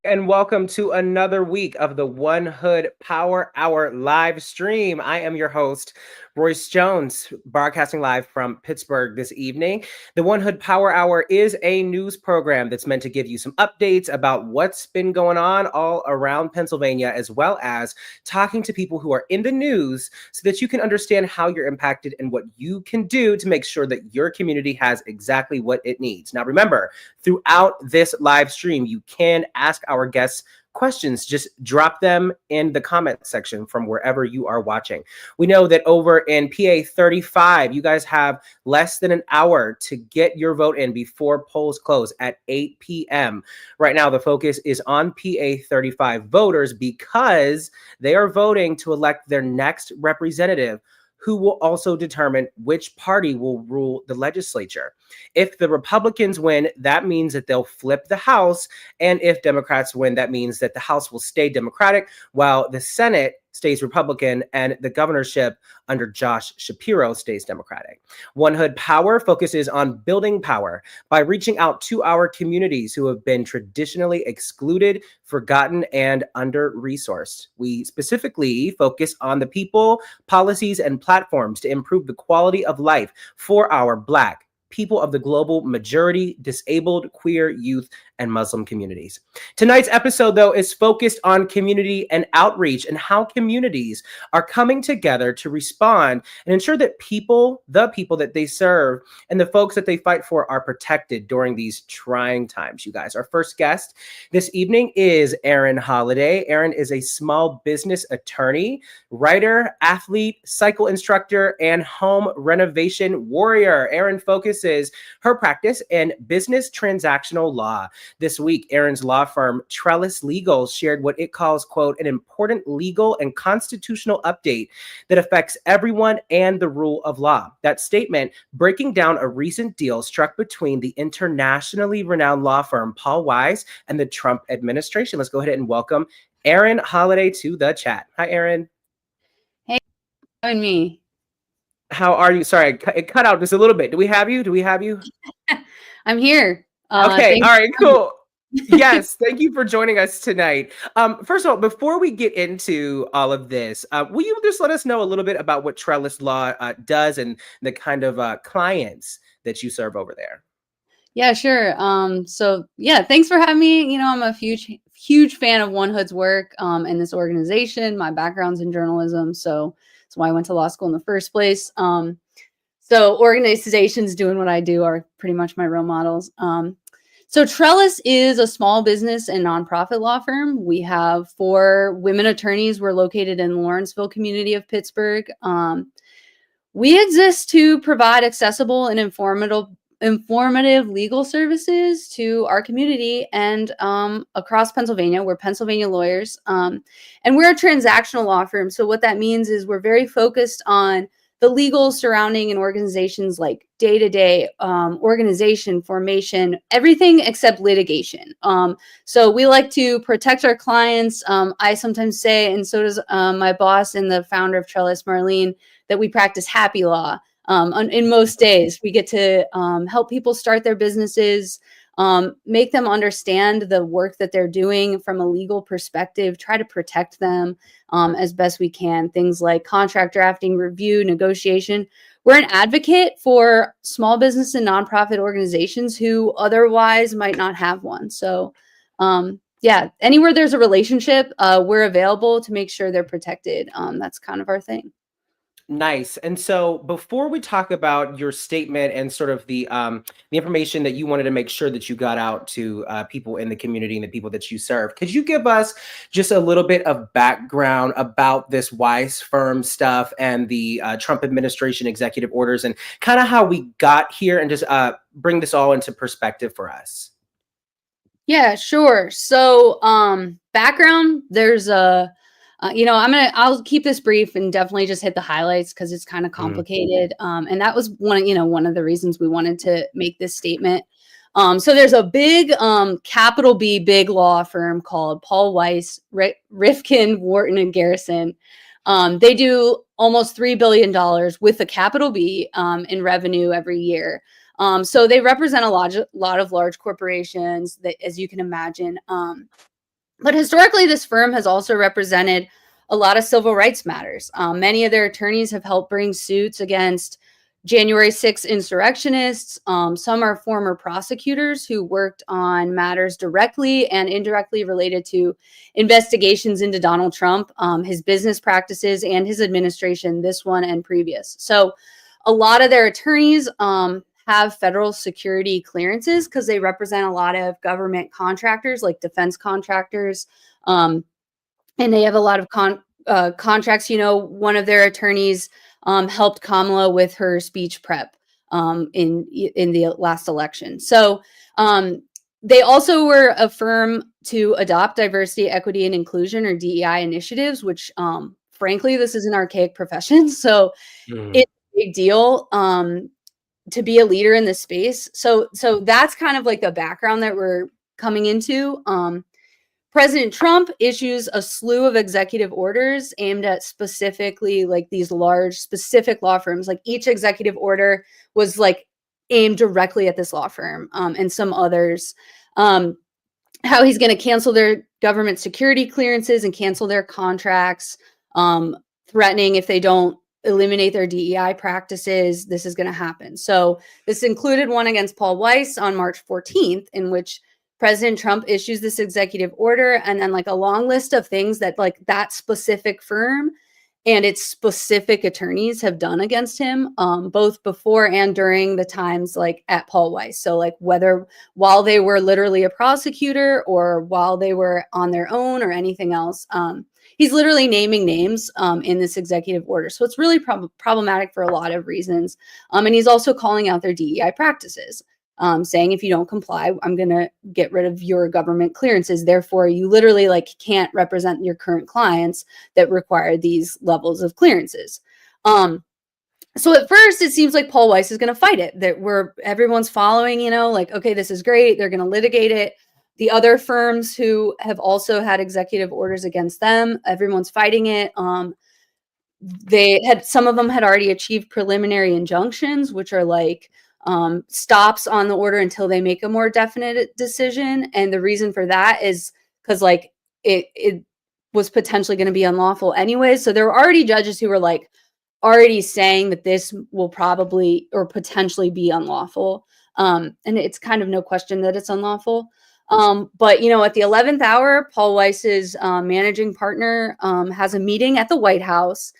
And welcome to another week of the One Hood Power Hour live stream. I am your host, Royce Jones, broadcasting live from Pittsburgh this evening. The One Hood Power Hour is a news program that's meant to give you some updates about what's been going on all around Pennsylvania, as well as talking to people who are in the news so that you can understand how you're impacted and what you can do to make sure that your community has exactly what it needs. Now, remember, throughout this live stream, you can ask our guests questions. Just drop them in the comment section from wherever you are watching. We know that over in PA 35, you guys have less than an hour to get your vote in before polls close at 8 p.m. Right now, the focus is on PA 35 voters because they are voting to elect their next representative, who will also determine which party will rule the legislature. If the Republicans win, that means that they'll flip the House. And if Democrats win, that means that the House will stay Democratic while the Senate stays Republican and the governorship under Josh Shapiro stays Democratic. One Hood Power focuses on building power by reaching out to our communities who have been traditionally excluded, forgotten, and under-resourced. We specifically focus on the people, policies, and platforms to improve the quality of life for our Black, people of the global majority, disabled, queer, youth, and Muslim communities. Tonight's episode, though, is focused on community and outreach and how communities are coming together to respond and ensure that the people that they serve and the folks that they fight for are protected during these trying times, you guys. Our first guest this evening is Erin Holliday. Erin is a small business attorney, writer, athlete, cycle instructor, and home renovation warrior. Erin focuses her practice in business transactional law. This week, Erin's law firm, Trellis Legal, shared what it calls, quote, an important legal and constitutional update that affects everyone and the rule of law. That statement, breaking down a recent deal struck between the internationally renowned law firm, Paul Weiss, and the Trump administration. Let's go ahead and welcome Erin Holliday to the chat. Hi, Erin. Hey, having me. How are you? Sorry, it cut out just a little bit. Do we have you? I'm here. Okay. All right, cool. Yes. Thank you for joining us tonight. First of all, before we get into all of this, will you just let us know a little bit about what Trellis Law does and the kind of clients that you serve over there? Yeah, sure. Thanks for having me. You know, I'm a huge fan of One Hood's work and this organization. My background's in journalism, so that's why I went to law school in the first place. So organizations doing what I do are pretty much my role models. So Trellis is a small business and nonprofit law firm. We have 4 women attorneys. We're located in the Lawrenceville community of Pittsburgh. We exist to provide accessible and informative legal services to our community and across Pennsylvania. We're Pennsylvania lawyers, and we're a transactional law firm. So what that means is we're very focused on the legal surrounding an organization's like day-to-day organization, formation, everything except litigation. So we like to protect our clients. I sometimes say, and so does my boss and the founder of Trellis, Marlene, that we practice happy law. In most days, we get to help people start their businesses, make them understand the work that they're doing from a legal perspective, try to protect them as best we can. Things like contract drafting, review, negotiation. We're an advocate for small business and nonprofit organizations who otherwise might not have one. So anywhere there's a relationship, we're available to make sure they're protected. That's kind of our thing. Nice. And so before we talk about your statement and sort of the information that you wanted to make sure that you got out to people in the community and the people that you serve, could you give us just a little bit of background about this Weiss firm stuff and the Trump administration executive orders and kind of how we got here and just bring this all into perspective for us? Yeah, sure. So background, there's a I'll keep this brief and definitely just hit the highlights because it's kind of complicated. And that was one of the reasons we wanted to make this statement. So there's a big, capital B, big law firm called Paul Weiss, Rifkin, Wharton, and Garrison. They do almost $3 billion with a capital B in revenue every year. So they represent a lot of large corporations that, as you can imagine. But historically, this firm has also represented a lot of civil rights matters. Many of their attorneys have helped bring suits against January 6th insurrectionists. Some are former prosecutors who worked on matters directly and indirectly related to investigations into Donald Trump, his business practices, and his administration, this one and previous. So a lot of their attorneys have federal security clearances because they represent a lot of government contractors, like defense contractors. And they have a lot of contracts. One of their attorneys helped Kamala with her speech prep in the last election. So they also were a firm to adopt diversity, equity, and inclusion, or DEI initiatives, which frankly, this is an archaic profession. So it's a big deal to be a leader in this space. So that's kind of like the background that we're coming into. President Trump issues a slew of executive orders aimed at specifically like these large specific law firms. Like each executive order was like aimed directly at this law firm and some others. How he's going to cancel their government security clearances and cancel their contracts, threatening if they don't eliminate their DEI practices, this is going to happen. So this included one against Paul Weiss on March 14th, in which President Trump issues this executive order, and then like a long list of things that like that specific firm and its specific attorneys have done against him, both before and during the times like at Paul Weiss. So like whether while they were literally a prosecutor or while they were on their own or anything else, he's literally naming names in this executive order. So it's really problematic for a lot of reasons. And he's also calling out their DEI practices, saying, if you don't comply, I'm going to get rid of your government clearances. Therefore, you literally like can't represent your current clients that require these levels of clearances. So at first, it seems like Paul Weiss is going to fight it, that everyone's following, like, okay, this is great. They're going to litigate it. The other firms who have also had executive orders against them, everyone's fighting it. Some of them had already achieved preliminary injunctions, which are like stops on the order until they make a more definite decision. And the reason for that is because like it was potentially going to be unlawful anyway. So there were already judges who were like already saying that this will probably or potentially be unlawful. And it's kind of no question that it's unlawful. But, at the 11th hour, Paul Weiss's managing partner has a meeting at the White House,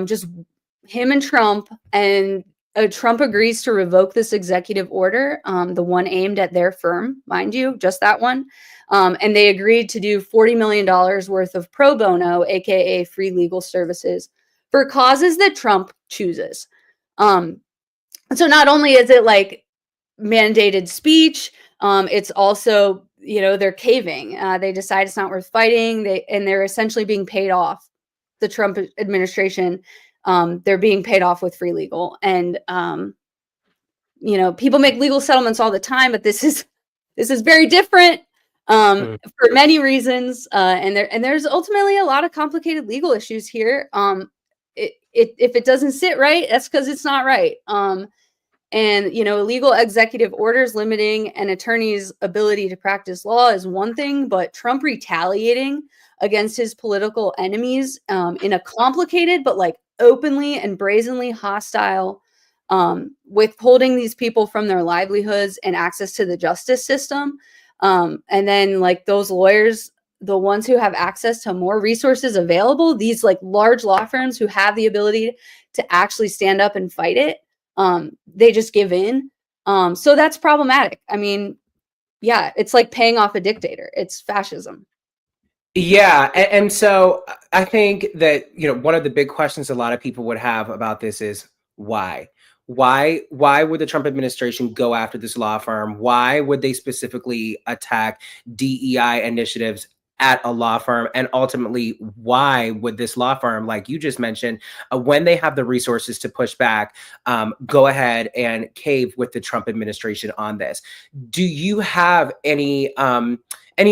just him and Trump, and Trump agrees to revoke this executive order, the one aimed at their firm, mind you, just that one. And they agreed to do $40 million worth of pro bono, aka free legal services, for causes that Trump chooses. So not only is it like mandated speech, it's also, they're caving. They decide it's not worth fighting. They're essentially being paid off. The Trump administration, they're being paid off with free legal. And, people make legal settlements all the time, but this is very different for many reasons. And there's ultimately a lot of complicated legal issues here. If it doesn't sit right, that's because it's not right. And, illegal executive orders limiting an attorney's ability to practice law is one thing, but Trump retaliating against his political enemies in a complicated, but like openly and brazenly hostile, withholding these people from their livelihoods and access to the justice system. And then like those lawyers, the ones who have access to more resources available, these like large law firms who have the ability to actually stand up and fight it, they just give in. So that's problematic. I mean, yeah, it's like paying off a dictator. It's fascism. Yeah. And so I think that, one of the big questions a lot of people would have about this is why? Why would the Trump administration go after this law firm? Why would they specifically attack DEI initiatives at a law firm, and ultimately why would this law firm, like you just mentioned, when they have the resources to push back, go ahead and cave with the Trump administration on this? Do you have any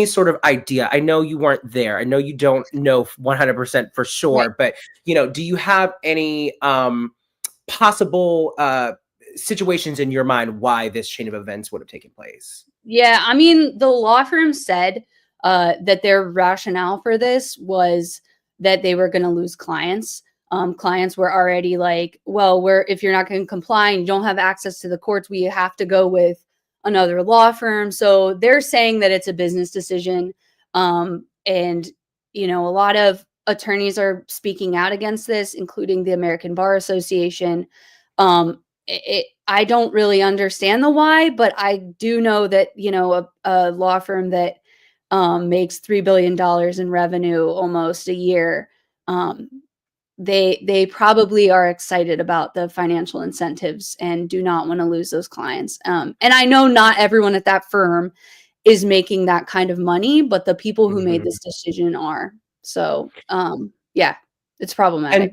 sort of idea? I know you weren't there, I know you don't know 100% for Right. sure, but do you have any possible situations in your mind why this chain of events would have taken place? Yeah, I mean, the law firm said that their rationale for this was that they were going to lose clients. Clients were already like, well, if you're not going to comply and you don't have access to the courts, we have to go with another law firm. So they're saying that it's a business decision. And, a lot of attorneys are speaking out against this, including the American Bar Association. I don't really understand the why, but I do know that, a law firm that makes $3 billion in revenue almost a year, they probably are excited about the financial incentives and do not want to lose those clients. And I know not everyone at that firm is making that kind of money, but the people who made Mhm. this decision are. So, yeah, it's problematic. And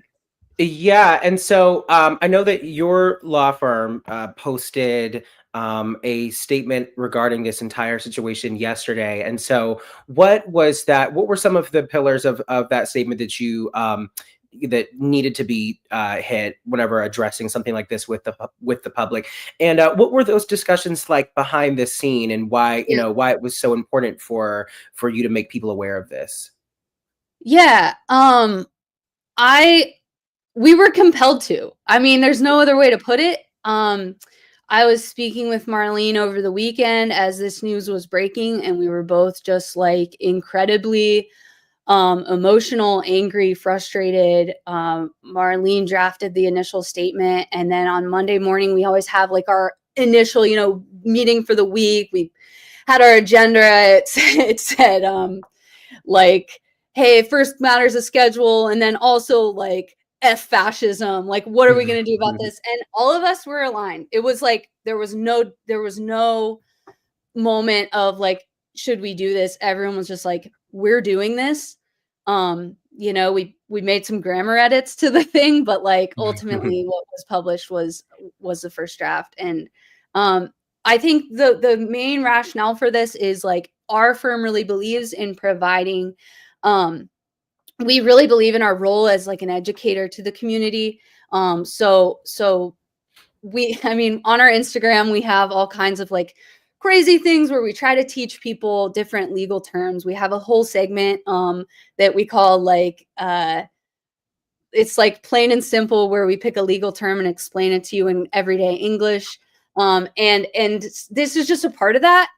yeah, and so I know that your law firm posted a statement regarding this entire situation yesterday. And so, what was that? What were some of the pillars of that statement that you that needed to be hit whenever addressing something like this with the public? And what were those discussions like behind the scene, and why why it was so important for you to make people aware of this? Yeah. I We were compelled to. I mean, there's no other way to put it. I was speaking with Marlene over the weekend as this news was breaking, and we were both just like incredibly emotional, angry, frustrated. Marlene drafted the initial statement, and then on Monday morning, we always have like our initial, meeting for the week. We had our agenda. It said, like, hey, first matters a schedule, and then also like F fascism. Like, what are we gonna do about this? And all of us were aligned. It was like there was no moment of like, should we do this? Everyone was just like, we're doing this. We made some grammar edits to the thing, but like ultimately what was published was the first draft. And I think the main rationale for this is like our firm really believes in providing we really believe in our role as like an educator to the community. So I mean, on our Instagram, we have all kinds of like crazy things where we try to teach people different legal terms. We have a whole segment that we call like it's like plain and simple, where we pick a legal term and explain it to you in everyday English. And this is just a part of that.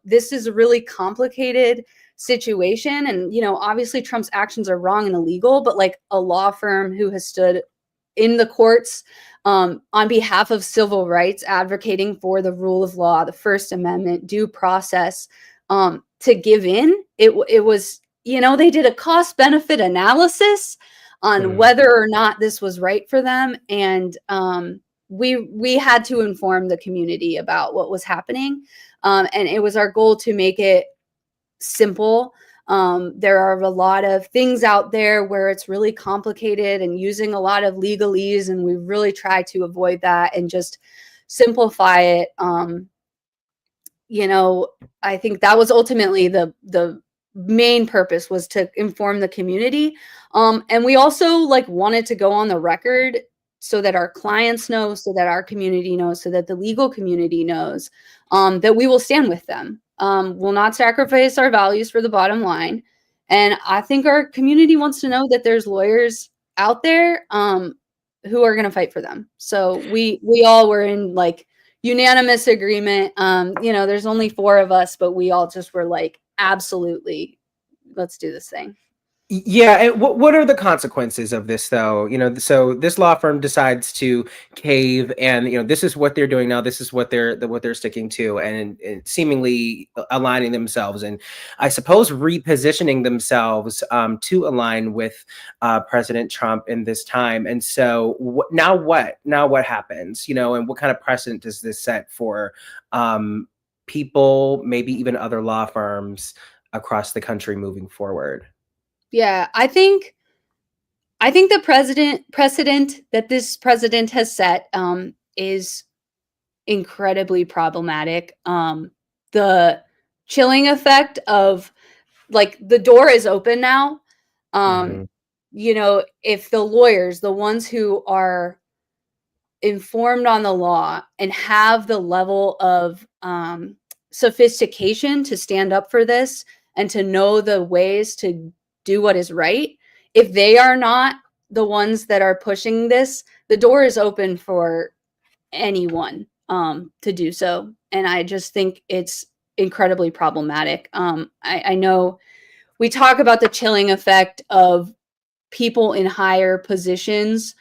This is a really complicated situation, and obviously Trump's actions are wrong and illegal, but like a law firm who has stood in the courts on behalf of civil rights, advocating for the rule of law, the First Amendment, due process, to give in. It was, they did a cost benefit analysis on whether or not this was right for them, and we had to inform the community about what was happening, and it was our goal to make it simple. There are a lot of things out there where it's really complicated and using a lot of legalese, and we really try to avoid that and just simplify it. I think that was ultimately the main purpose, was to inform the community. And we also like wanted to go on the record so that our clients know, so that our community knows, so that the legal community knows that we will stand with them. We'll not sacrifice our values for the bottom line. And I think our community wants to know that there's lawyers out there who are going to fight for them. So we all were in like unanimous agreement. There's only 4 of us, but we all just were like, absolutely, let's do this thing. Yeah, and what are the consequences of this, though? So this law firm decides to cave, and this is what they're doing now. This is what they're sticking to, and seemingly aligning themselves, and I suppose repositioning themselves to align with President Trump in this time. And so now what? Now what happens? And what kind of precedent does this set for people, maybe even other law firms? across the country moving forward? Yeah, I think the precedent that this president has set is incredibly problematic. The chilling effect of, like, the door is open now. Mm-hmm. If the lawyers, the ones who are informed on the law and have the level of sophistication to stand up for this and to know the ways to do what is right, if they are not the ones that are pushing this, the door is open for anyone to do so. And I just think it's incredibly problematic. I know we talk about the chilling effect of people in higher positions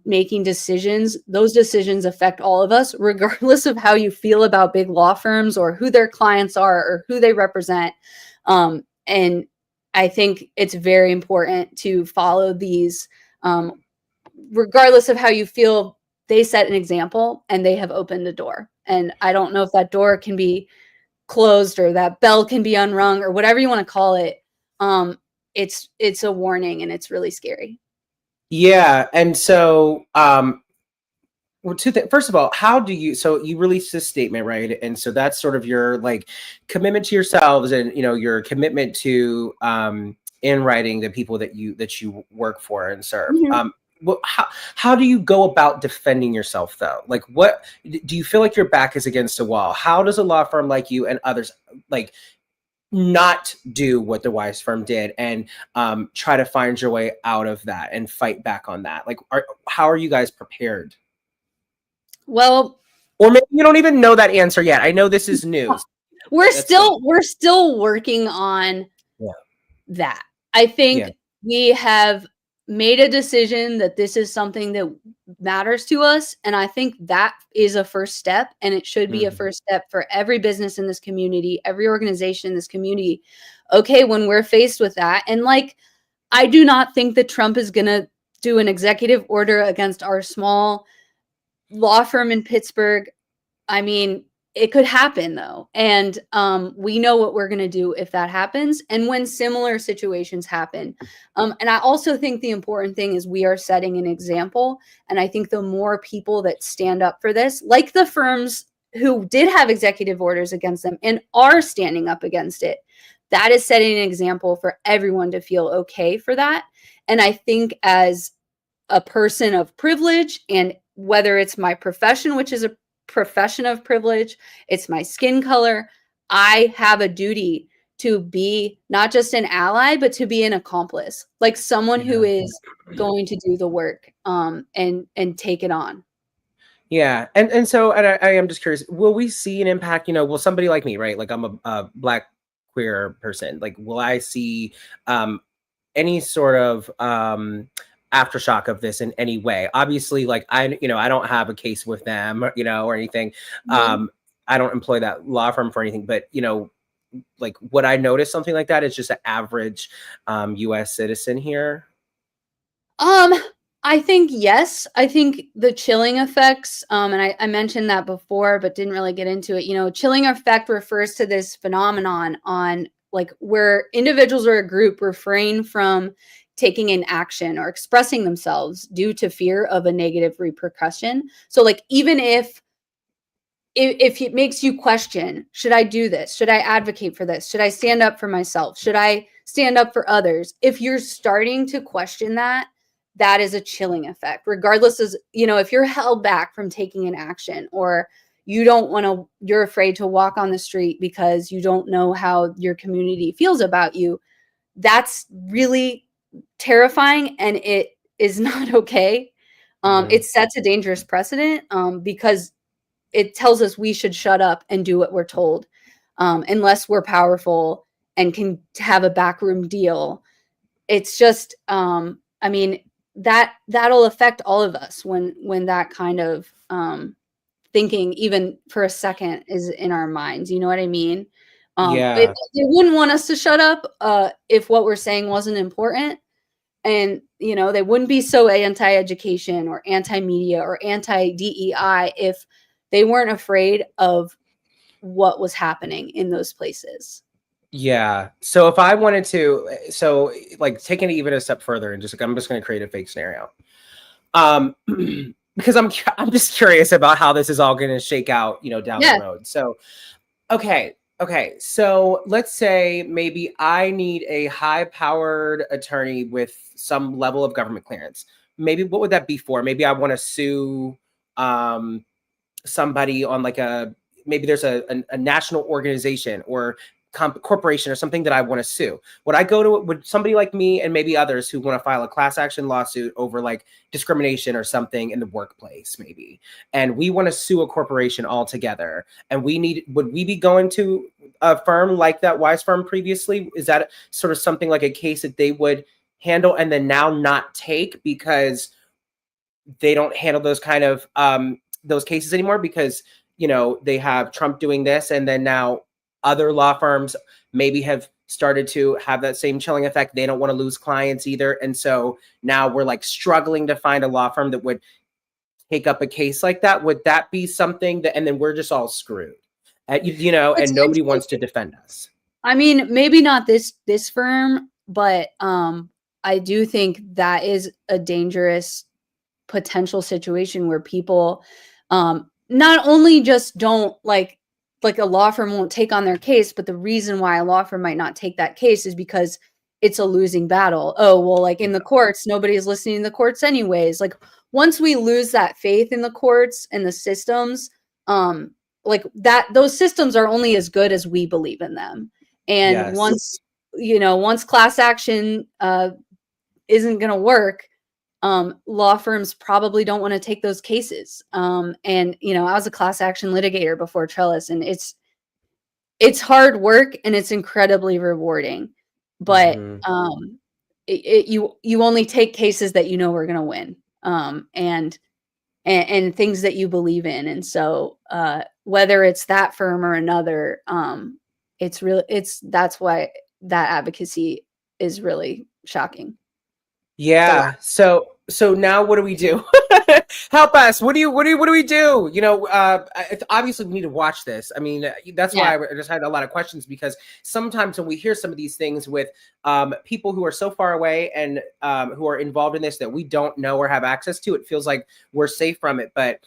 making decisions. Those decisions affect all of us, regardless of how you feel about big law firms or who their clients are or who they represent. And I think it's very important to follow these, regardless of how you feel. They set an example and they have opened a door. And I don't know if that door can be closed or that bell can be unrung or whatever you want to call it. It's a warning and it's really scary. Yeah, and so well, two things. First of all, how do you? So you released this statement, right? And so that's sort of your like commitment to yourselves, and your commitment to in writing the people that you work for and serve. Mhm. Well, how do you go about defending yourself though? Like, what do you feel like your back is against a wall? How does a law firm like you and others like not do what the Wise firm did and try to find your way out of that and fight back on that? Like, how are you guys prepared? Well, Or maybe you don't even know that answer yet. I know this is news. we're That's fine. still working on Yeah. that. I Yeah. think we have made a decision that this is something that matters to us, and I think that is a first step, and it should be a Mhm. first step for every business in this community, every organization in this community. Okay, when we're faced with that, and like, I do not think that Trump is going to do an executive order against our small law firm in Pittsburgh. I mean, it could happen though. And we know what we're going to do if that happens and when similar situations happen. And I also think the important thing is we are setting an example. And I think the more people that stand up for this, like the firms who did have executive orders against them and are standing up against it, that is setting an example for everyone to feel okay for that. And I think as a person of privilege, and whether it's my profession, which is a profession of privilege, it's my skin color, I have a duty to be not just an ally, but to be an accomplice, like someone who Yeah. is going to do the work and take it on. Yeah. And so I am just curious, will we see an impact? Will somebody like me, right? Like I'm a black queer person. Like, will I see um any sort of aftershock of this in any way? Obviously, like I don't have a case with them, or anything. Mhm. I don't employ that law firm for anything, but like would I notice something like that? It's just an average US citizen here. Um, I think yes. I think the chilling effects, and I mentioned that before, but didn't really get into it. Chilling effect refers to this phenomenon on, like, where individuals or a group refrain from taking an action or expressing themselves due to fear of a negative repercussion. So, like, even if it makes you question, should I do this? Should I advocate for this? Should I stand up for myself? Should I stand up for others? If you're starting to question that, that is a chilling effect, regardless of, if you're held back from taking an action, or you're afraid to walk on the street because you don't know how your community feels about you. That's really terrifying and it is not okay. Mhm. It sets a dangerous precedent because it tells us we should shut up and do what we're told, unless we're powerful and can have a backroom deal. It's just, I mean, that'll affect all of us when that kind of thinking, even for a second, is in our minds. You know what I mean? Yeah. They wouldn't want us to shut up if what we're saying wasn't important. And they wouldn't be so anti-education or anti-media or anti-DEI if they weren't afraid of what was happening in those places. Yeah. So if I wanted to, so like taking it even a step further and just like, I'm just going to create a fake scenario. Um, because I'm just curious about how this is all going to shake out, down the Yeah. road. So, okay. Okay. So let's say maybe I need a high powered attorney with some level of government clearance. Maybe what would that be for? Maybe I want to sue, um, somebody on like maybe there's a national organization or corporation or something that I want to sue. Would somebody like me and maybe others who want to file a class action lawsuit over like discrimination or something in the workplace, maybe, and we want to sue a corporation all together, and would we be going to a firm like that Wise firm previously? Is that sort of something like a case that they would handle and then now not take because they don't handle those kind of those cases anymore because they have Trump doing this, and then now other law firms maybe have started to have that same chilling effect. They don't want to lose clients either, and so now we're like struggling to find a law firm that would take up a case like that. Would that be something that, and then we're just all screwed, and nobody wants to defend us? I mean, maybe not this firm, but I do think that is a dangerous potential situation where people not only just don't like a law firm won't take on their case, but the reason why a law firm might not take that case is because it's a losing battle. Oh, well, like in the courts, nobody is listening to the courts anyways. Like once we lose that faith in the courts and the systems, like that, those systems are only as good as we believe in them. And Yes. once class action isn't going to work, law firms probably don't want to take those cases. And I was a class action litigator before Trellis, and it's hard work and it's incredibly rewarding. But you only take cases that are going to win, and things that you believe in. And so whether it's that firm or another, that's why that advocacy is really shocking. Yeah. So now what do we do? Help us. What do we do? Obviously we need to watch this. I mean, that's why I just had a lot of questions, because sometimes when we hear some of these things with people who are so far away and who are involved in this that we don't know or have access to, it feels like we're safe from it. But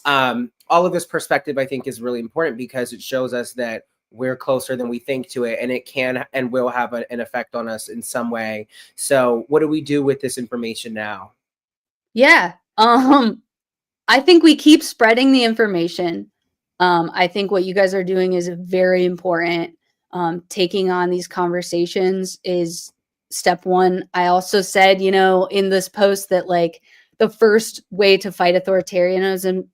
all of this perspective, I think, is really important because it shows us that we're closer than we think to it, and it can and will have an effect on us in some way. So what do we do with this information now? Yeah. I think we keep spreading the information. I think what you guys are doing is very important. Taking on these conversations is step one. I also said, in this post that like the first way to fight authoritarianism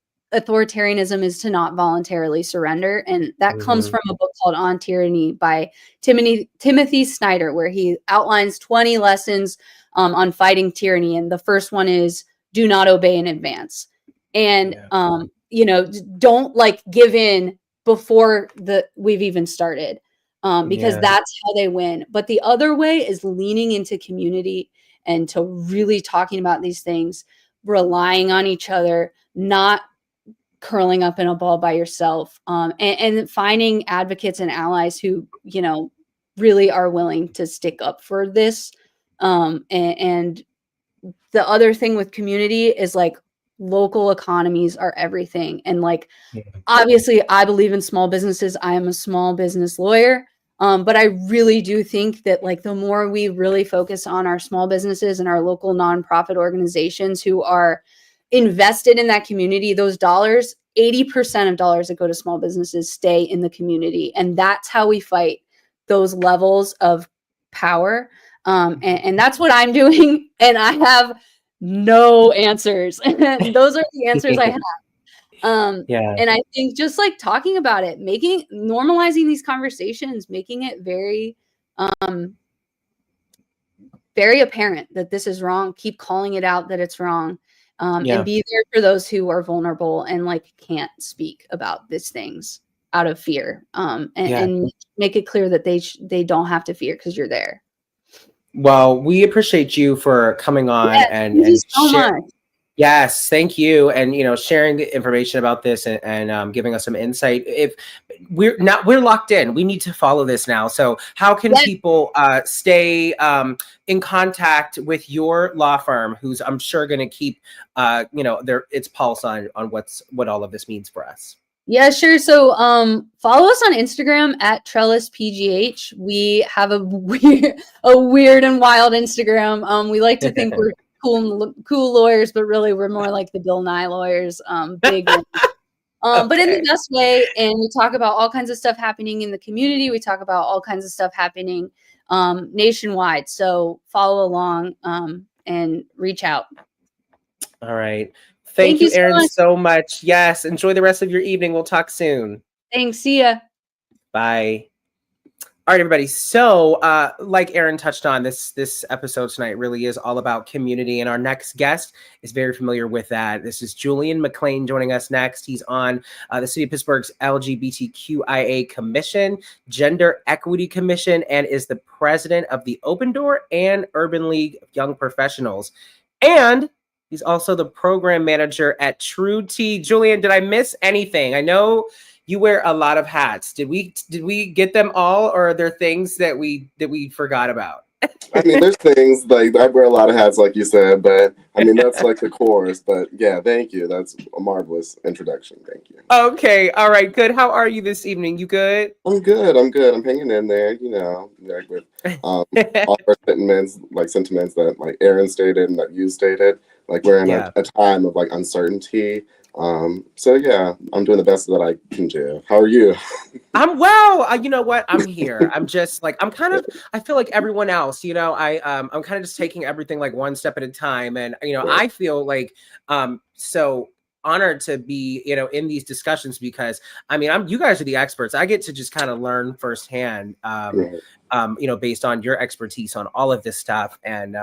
is to not voluntarily surrender. And that comes from a book called On Tyranny by Timothy Snyder, where he outlines 20 lessons on fighting tyranny. And the first one is do not obey in advance. And, don't like give in before we've even started, because that's how they win. But the other way is leaning into community and to really talking about these things, relying on each other, not curling up in a ball by yourself, and finding advocates and allies who, really are willing to stick up for this. And the other thing with community is like local economies are everything. And like, obviously I believe in small businesses. I am a small business lawyer. But I really do think that like the more we really focus on our small businesses and our local nonprofit organizations who are invested in that community, those dollars, 80% of dollars that go to small businesses stay in the community. And that's how we fight those levels of power. And that's what I'm doing. And I have no answers. Those are the answers I have. And I think just like talking about it, normalizing these conversations, making it very, very apparent that this is wrong, keep calling it out that it's wrong, and be there for those who are vulnerable and like can't speak about these things out of fear, and make it clear that they don't have to fear because you're there. Well, we appreciate you for coming on and so much. Yes, thank you, and sharing the information about this and giving us some insight. If we're locked in, we need to follow this now. So, how can Yes. people stay in contact with your law firm, who's I'm sure going to keep their its pulse on what all of this means for us? Yeah, sure. So follow us on Instagram at Trellis PGH. We have a weird and wild Instagram. We like to think we're cool lawyers, but really we're more like the Bill Nye lawyers. Big but in the Okay. best way. And we talk about all kinds of stuff happening in the community. We talk about all kinds of stuff happening nationwide. So follow along and reach out. All right. Thank Thank you you, so Erin, much. so much. Yes. Enjoy the rest of your evening. We'll talk soon. Thanks. See ya. Bye. All right, everybody. So, like Erin touched on, this episode tonight really is all about community, and our next guest is very familiar with that. This is Julian McClain joining us next. He's on the City of Pittsburgh's LGBTQIA Commission, Gender Equity Commission, and is the president of the Open Door and Urban League of Young Professionals. And he's also the program manager at True T. Julian, did I miss anything? I know you wear a lot of hats. Did we get them all, or are there things that we forgot about? I mean, there's things like I wear a lot of hats, like you said, but I mean that's like the chorus. But yeah, thank you. That's a marvelous introduction. Thank you. Okay, all right, good. How are you this evening? You good? I'm good. I'm good. I'm hanging in there. Like with all our sentiments that like Erin stated and that you stated. Like we're in Yeah. a time of like uncertainty. So yeah, I'm doing the best that I can do. How are you? I'm well. You know what? I'm here. I'm just like I feel like everyone else. I'm kind of just taking everything like one step at a time, and Right. I feel like so honored to be in these discussions because I mean you guys are the experts. I get to just kind of learn firsthand, Right. based on your expertise on all of this stuff, and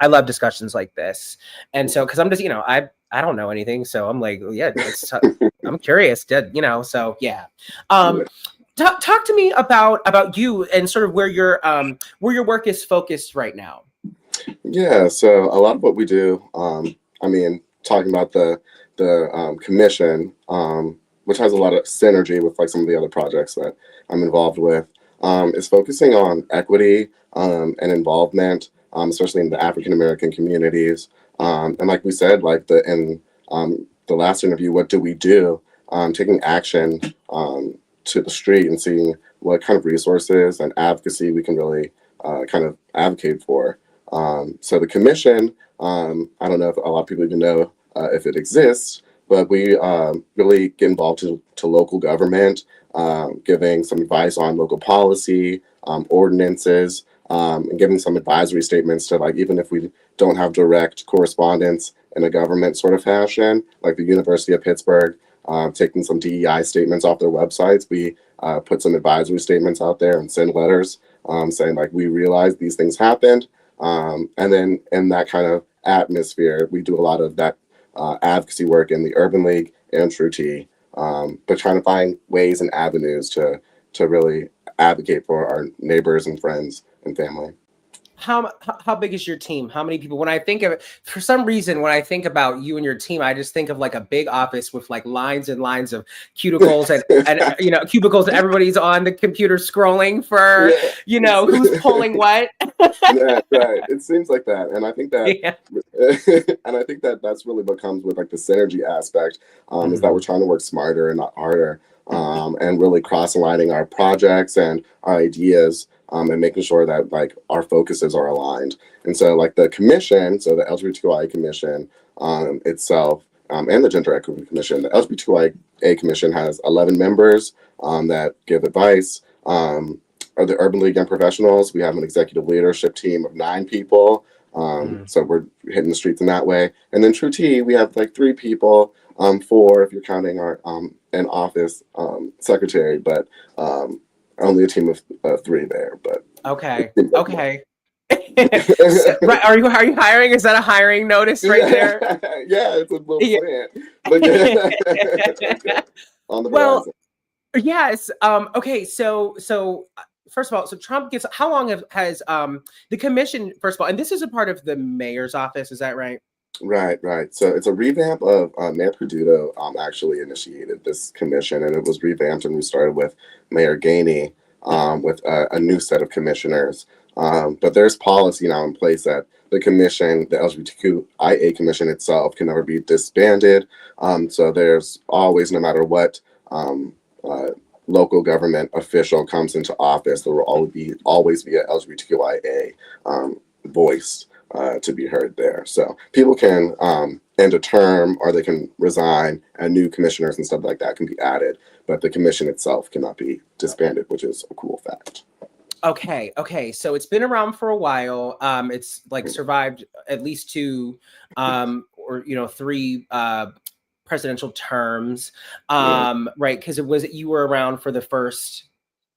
I love discussions like this. And so because I'm just I don't know anything, so I'm like yeah, I'm curious, so yeah. Um, talk to me about you and sort of where your work is focused right now. Yeah, so a lot of what we do, I mean, talking about the commission, which has a lot of synergy with like some of the other projects that I'm involved with, is focusing on equity and involvement, especially in the African American communities. And like we said, like in the last interview, what do we do? Taking action to the street and seeing what kind of resources and advocacy we can really kind of advocate for. So the commission, I don't know if a lot of people even know if it exists, but we really get involved to local government, giving some advice on local policy, ordinances, and giving some advisory statements to like, even if we don't have direct correspondence in a government sort of fashion, like the University of Pittsburgh, taking some DEI statements off their websites. We put some advisory statements out there and send letters saying like, we realize these things happened. And then in that kind of atmosphere, we do a lot of that advocacy work in the Urban League and True T, but trying to find ways and avenues to really advocate for our neighbors and friends and family. How big is your team? How many people? When I think of it, for some reason, when I think about you and your team, I just think of like a big office with like lines and lines of cuticles and cubicles, and everybody's on the computer scrolling for Yeah. who's pulling what. Yeah, right. It seems like that, and I think that, Yeah. and I think that that's really what comes with like the synergy aspect, is that Mhm. we're trying to work smarter and not harder, and really cross-aligning our projects and our ideas, and making sure that like our focuses are aligned. And so, like the commission, so the LGBTQIA commission itself, and the Gender Equity Commission, the LGBTQIA commission has 11 members that give advice. Are the Urban League Young Professionals. We have an executive leadership team of 9 people. Mhm. So we're hitting the streets in that way. And then True T, we have like 3 people, 4 if you're counting our an office secretary, but only a team of 3 there. But Okay. it seems like more. Okay. So, right, are you hiring? Is that a hiring notice right there? Yeah, yeah, it's a little Yeah. plant, but yeah, on the Well, horizon. yes. Okay. So first of all, so Trump gets. How long has the commission? First of all, and this is a part of the mayor's office. Is that right? Right, right. So it's a revamp of Mayor Peduto actually initiated this commission, and it was revamped, and we started with Mayor Gainey with a new set of commissioners. But there's policy now in place that the commission, the LGBTQIA commission itself, can never be disbanded. So there's always, no matter what local government official comes into office, there will always be a LGBTQIA voice to be heard there. So people can end a term, or they can resign, and new commissioners and stuff like that can be added, but the commission itself cannot be disbanded, which is a cool fact. Okay. So it's been around for a while. It's like survived at least two or three presidential terms. Right, because you were around for the first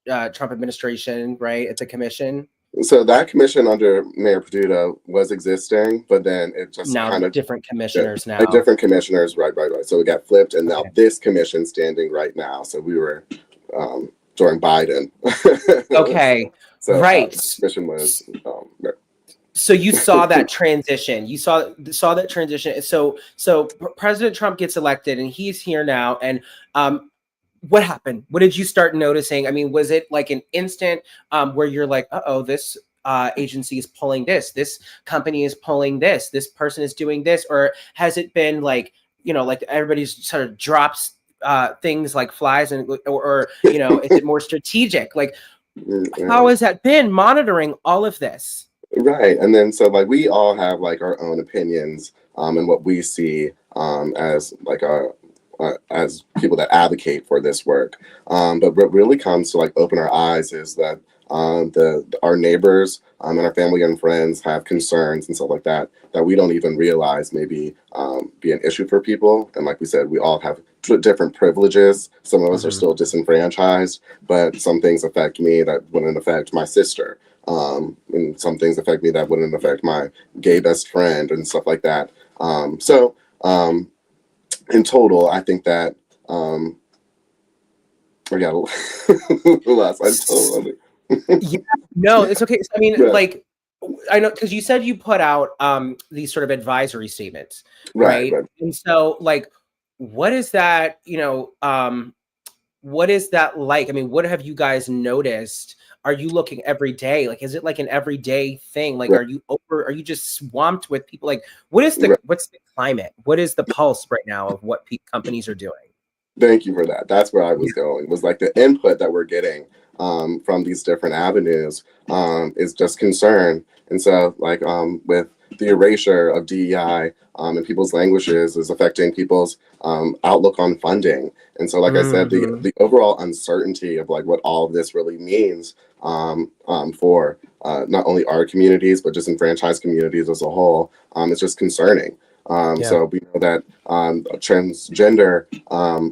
Trump administration, right, at the commission. So that commission under Mayor Peduto was existing, but then it just now kind of different commissioners now. Different commissioners, right. So it got flipped, and now this commission standing right now. So we were during Biden. Okay, so right. Commission was. So you saw that transition. You saw that transition. So President Trump gets elected, and he's here now, and what happened? What did you start noticing? I mean, was it like an instant where you're like, uh-oh, this agency is pulling this company is pulling this person is doing this? Or has it been like, like everybody's sort of drops things like flies, and or is it more strategic? Like, how has that been monitoring all of this? Right. And then so like we all have like our own opinions and what we see as like our as people that advocate for this work. But what really comes to like open our eyes is that our neighbors and our family and friends have concerns and stuff like that we don't even realize maybe be an issue for people. And like we said, we all have different privileges. Some of us are still disenfranchised, but some things affect me that wouldn't affect my sister. And some things affect me that wouldn't affect my gay best friend and stuff like that. In total, I think that I got last I told. Yeah, no, it's okay. I mean, like, I know, because you said you put out these sort of advisory statements, right? And so, like, what is that? What is that like? I mean, what have you guys noticed? Are you looking every day? Like, is it like an everyday thing? Like, are you just swamped with people? Like, what's the climate? What is the pulse right now of what companies are doing? Thank you for that. That's where I was going, was like the input that we're getting from these different avenues is just concern. And so like with the erasure of DEI in people's languages is affecting people's outlook on funding. And so, like I said, the overall uncertainty of like what all of this really means for not only our communities, but just enfranchised communities as a whole, is just concerning. So we know that transgender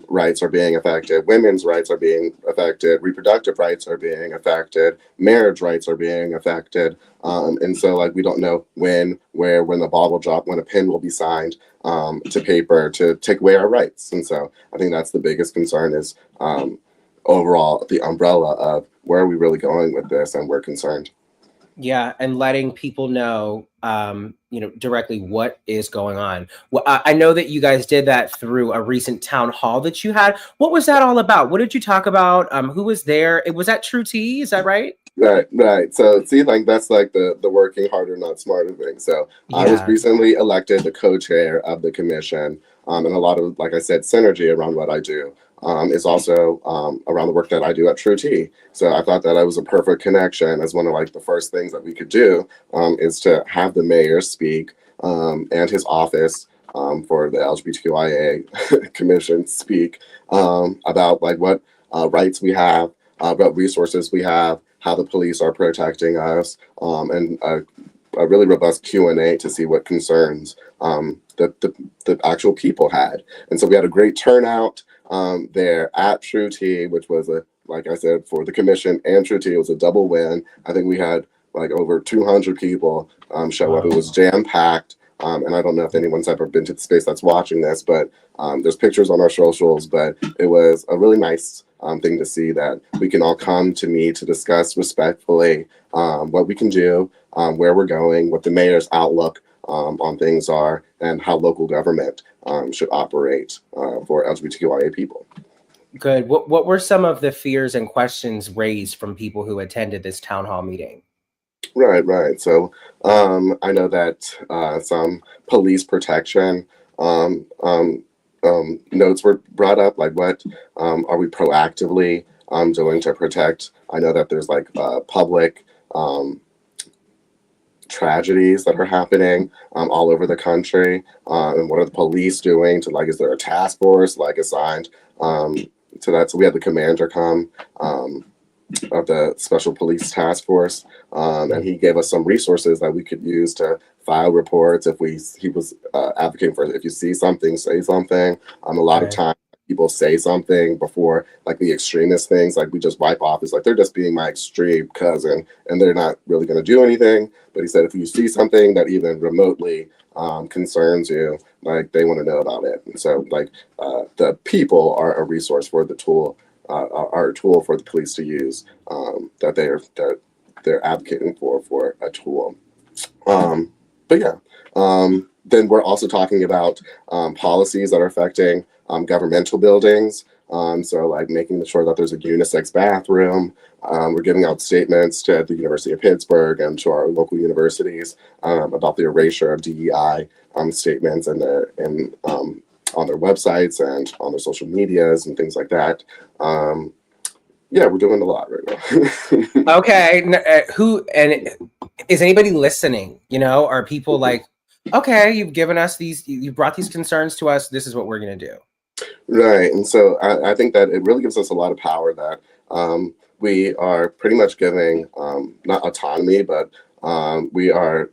rights are being affected, women's rights are being affected, reproductive rights are being affected, marriage rights are being affected. And so like we don't know when, where, when the ball will drop, when a pen will be signed to paper to take away our rights. And so I think that's the biggest concern is overall the umbrella of where are we really going with this, and we're concerned. Yeah, and letting people know, directly what is going on. Well, I know that you guys did that through a recent town hall that you had. What was that all about? What did you talk about? Who was there? It was at True Tea, is that right? Right. So see, like that's like the working harder, not smarter thing. So I was recently elected the co-chair of the commission, and a lot of, like I said, synergy around what I do. Is also around the work that I do at True Tea. So I thought that I was a perfect connection, as one of like the first things that we could do is to have the mayor speak and his office for the LGBTQIA commission speak about like what rights we have, what resources we have, how the police are protecting us, and a really robust Q&A to see what concerns the actual people had. And so we had a great turnout there at True Tea, which was like I said, for the commission and True Tea, it was a double win. I think we had like over 200 people show up. It was jam-packed. And I don't know if anyone's ever been to the space that's watching this, but there's pictures on our socials, but it was a really nice thing to see that we can all come to meet to discuss respectfully what we can do, where we're going, what the mayor's outlook on things are and how local government should operate for LGBTQIA people. Good. What were some of the fears and questions raised from people who attended this town hall meeting? Right. So I know that some police protection notes were brought up, like what are we proactively doing to protect? I know that there's like public tragedies that are happening all over the country, and what are the police doing to, like, is there a task force like assigned to that? So we had the commander come of the Special Police Task Force, and he gave us some resources that we could use to file reports. He was advocating for, if you see something, say something. A lot of times people say something before, like the extremist things, like we just wipe off. It's like they're just being my extreme cousin, and they're not really going to do anything. But he said, if you see something that even remotely concerns you, like they want to know about it. And so, like the people are a resource for the tool. Are a tool for the police to use, that they're advocating for a tool. But yeah, then we're also talking about policies that are affecting governmental buildings. So like making sure that there's a unisex bathroom. We're giving out statements to the University of Pittsburgh and to our local universities about the erasure of DEI statements and on their websites and on their social medias and things like that. Yeah, we're doing a lot right now. Okay. Is anybody listening? Are people like, okay, you've given us these, you brought these concerns to us, this is what we're going to do. Right. And so I think that it really gives us a lot of power that we are pretty much giving, not autonomy, but we are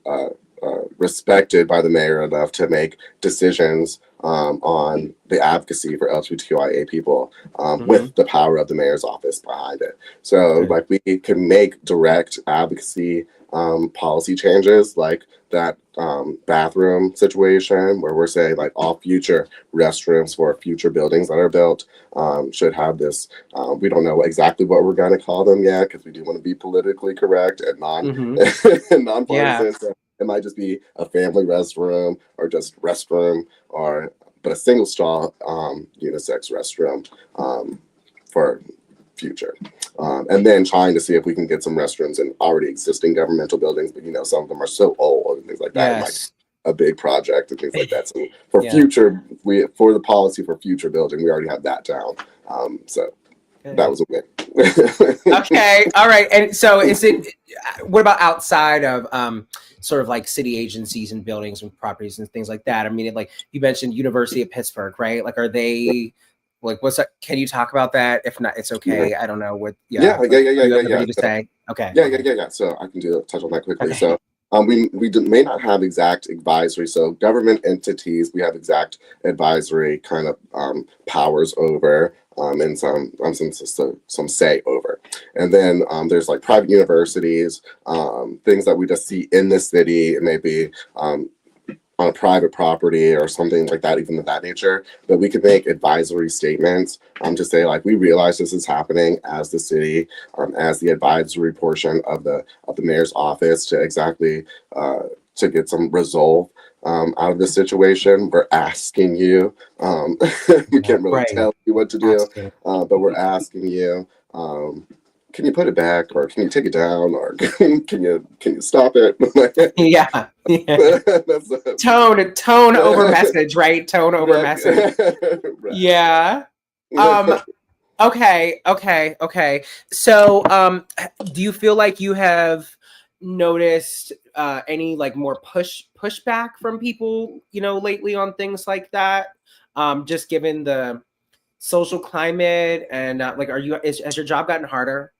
respected by the mayor enough to make decisions on the advocacy for LGBTQIA people with the power of the mayor's office behind it. So like we can make direct advocacy policy changes, like that bathroom situation where we're saying like all future restrooms for future buildings that are built should have this. We don't know exactly what we're going to call them yet because we do want to be politically correct and nonpartisan. Yeah. So it might just be a family restroom or just restroom, but a single stall unisex restroom for future. And then trying to see if we can get some restrooms in already existing governmental buildings, but some of them are so old and things like that. Yes. Like a big project and things like that. So for future, for the policy for future building, we already have that down. So that was a win. Okay. All right. And so what about outside of sort of like city agencies and buildings and properties and things like that? I mean, like you mentioned University of Pittsburgh, right? Like, are they like, what's that? Can you talk about that? If not, it's okay. I don't know what. Yeah. To say. Okay. Yeah. So I can touch on that quickly. Okay. So we may not have exact advisory. So government entities, we have exact advisory kind of powers over, and some say over. And then there's like private universities, things that we just see in the city. It may be on a private property or something like that, even of that nature, but we could make advisory statements to say, like, we realize this is happening as the city, as the advisory portion of the mayor's office to exactly to get some resolve out of this situation. We're asking you, we can't really tell you what to do, but we're asking you, can you put it back, or can you take it down, or can you stop it? Yeah. Tone over message, right? Tone over message. Right. Yeah. Okay. So, do you feel like you have noticed any like more pushback from people, lately on things like that? Just given the social climate and like, has your job gotten harder?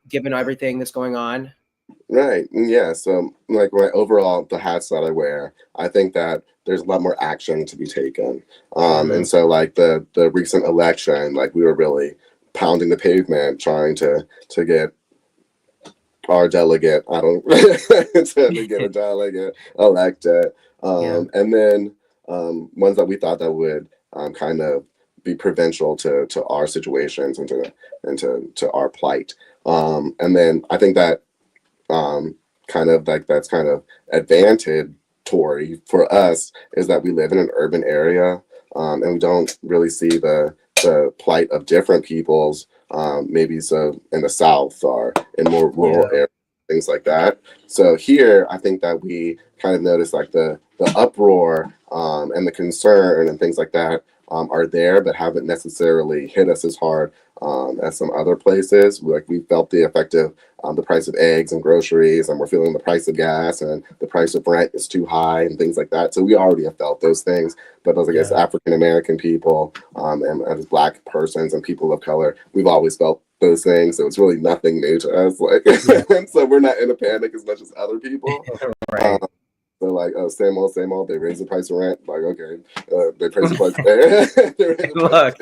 Given everything that's going on? Right. Yeah. So like the hats that I wear, I think that there's a lot more action to be taken. And so like the recent election, like we were really pounding the pavement trying to get our delegate, to get a delegate elected. And then ones that we thought that would kind of be provincial to our situations and to our plight. And then I think that kind of like that's kind of advantagetory for us is that we live in an urban area, and we don't really see the plight of different peoples, maybe so in the South or in more rural areas, things like that. So here, I think that we kind of notice like the uproar and the concern and things like that are there, but haven't necessarily hit us as hard as some other places. Like we felt the effect of the price of eggs and groceries, and we're feeling the price of gas, and the price of rent is too high and things like that. So we already have felt those things. But as I guess African American people and as Black persons and people of color, we've always felt those things. So it's really nothing new to us. Like, and so we're not in a panic as much as other people. Right. So like, oh, same old. They raise the price of rent. Like, okay, they raise the price. Look,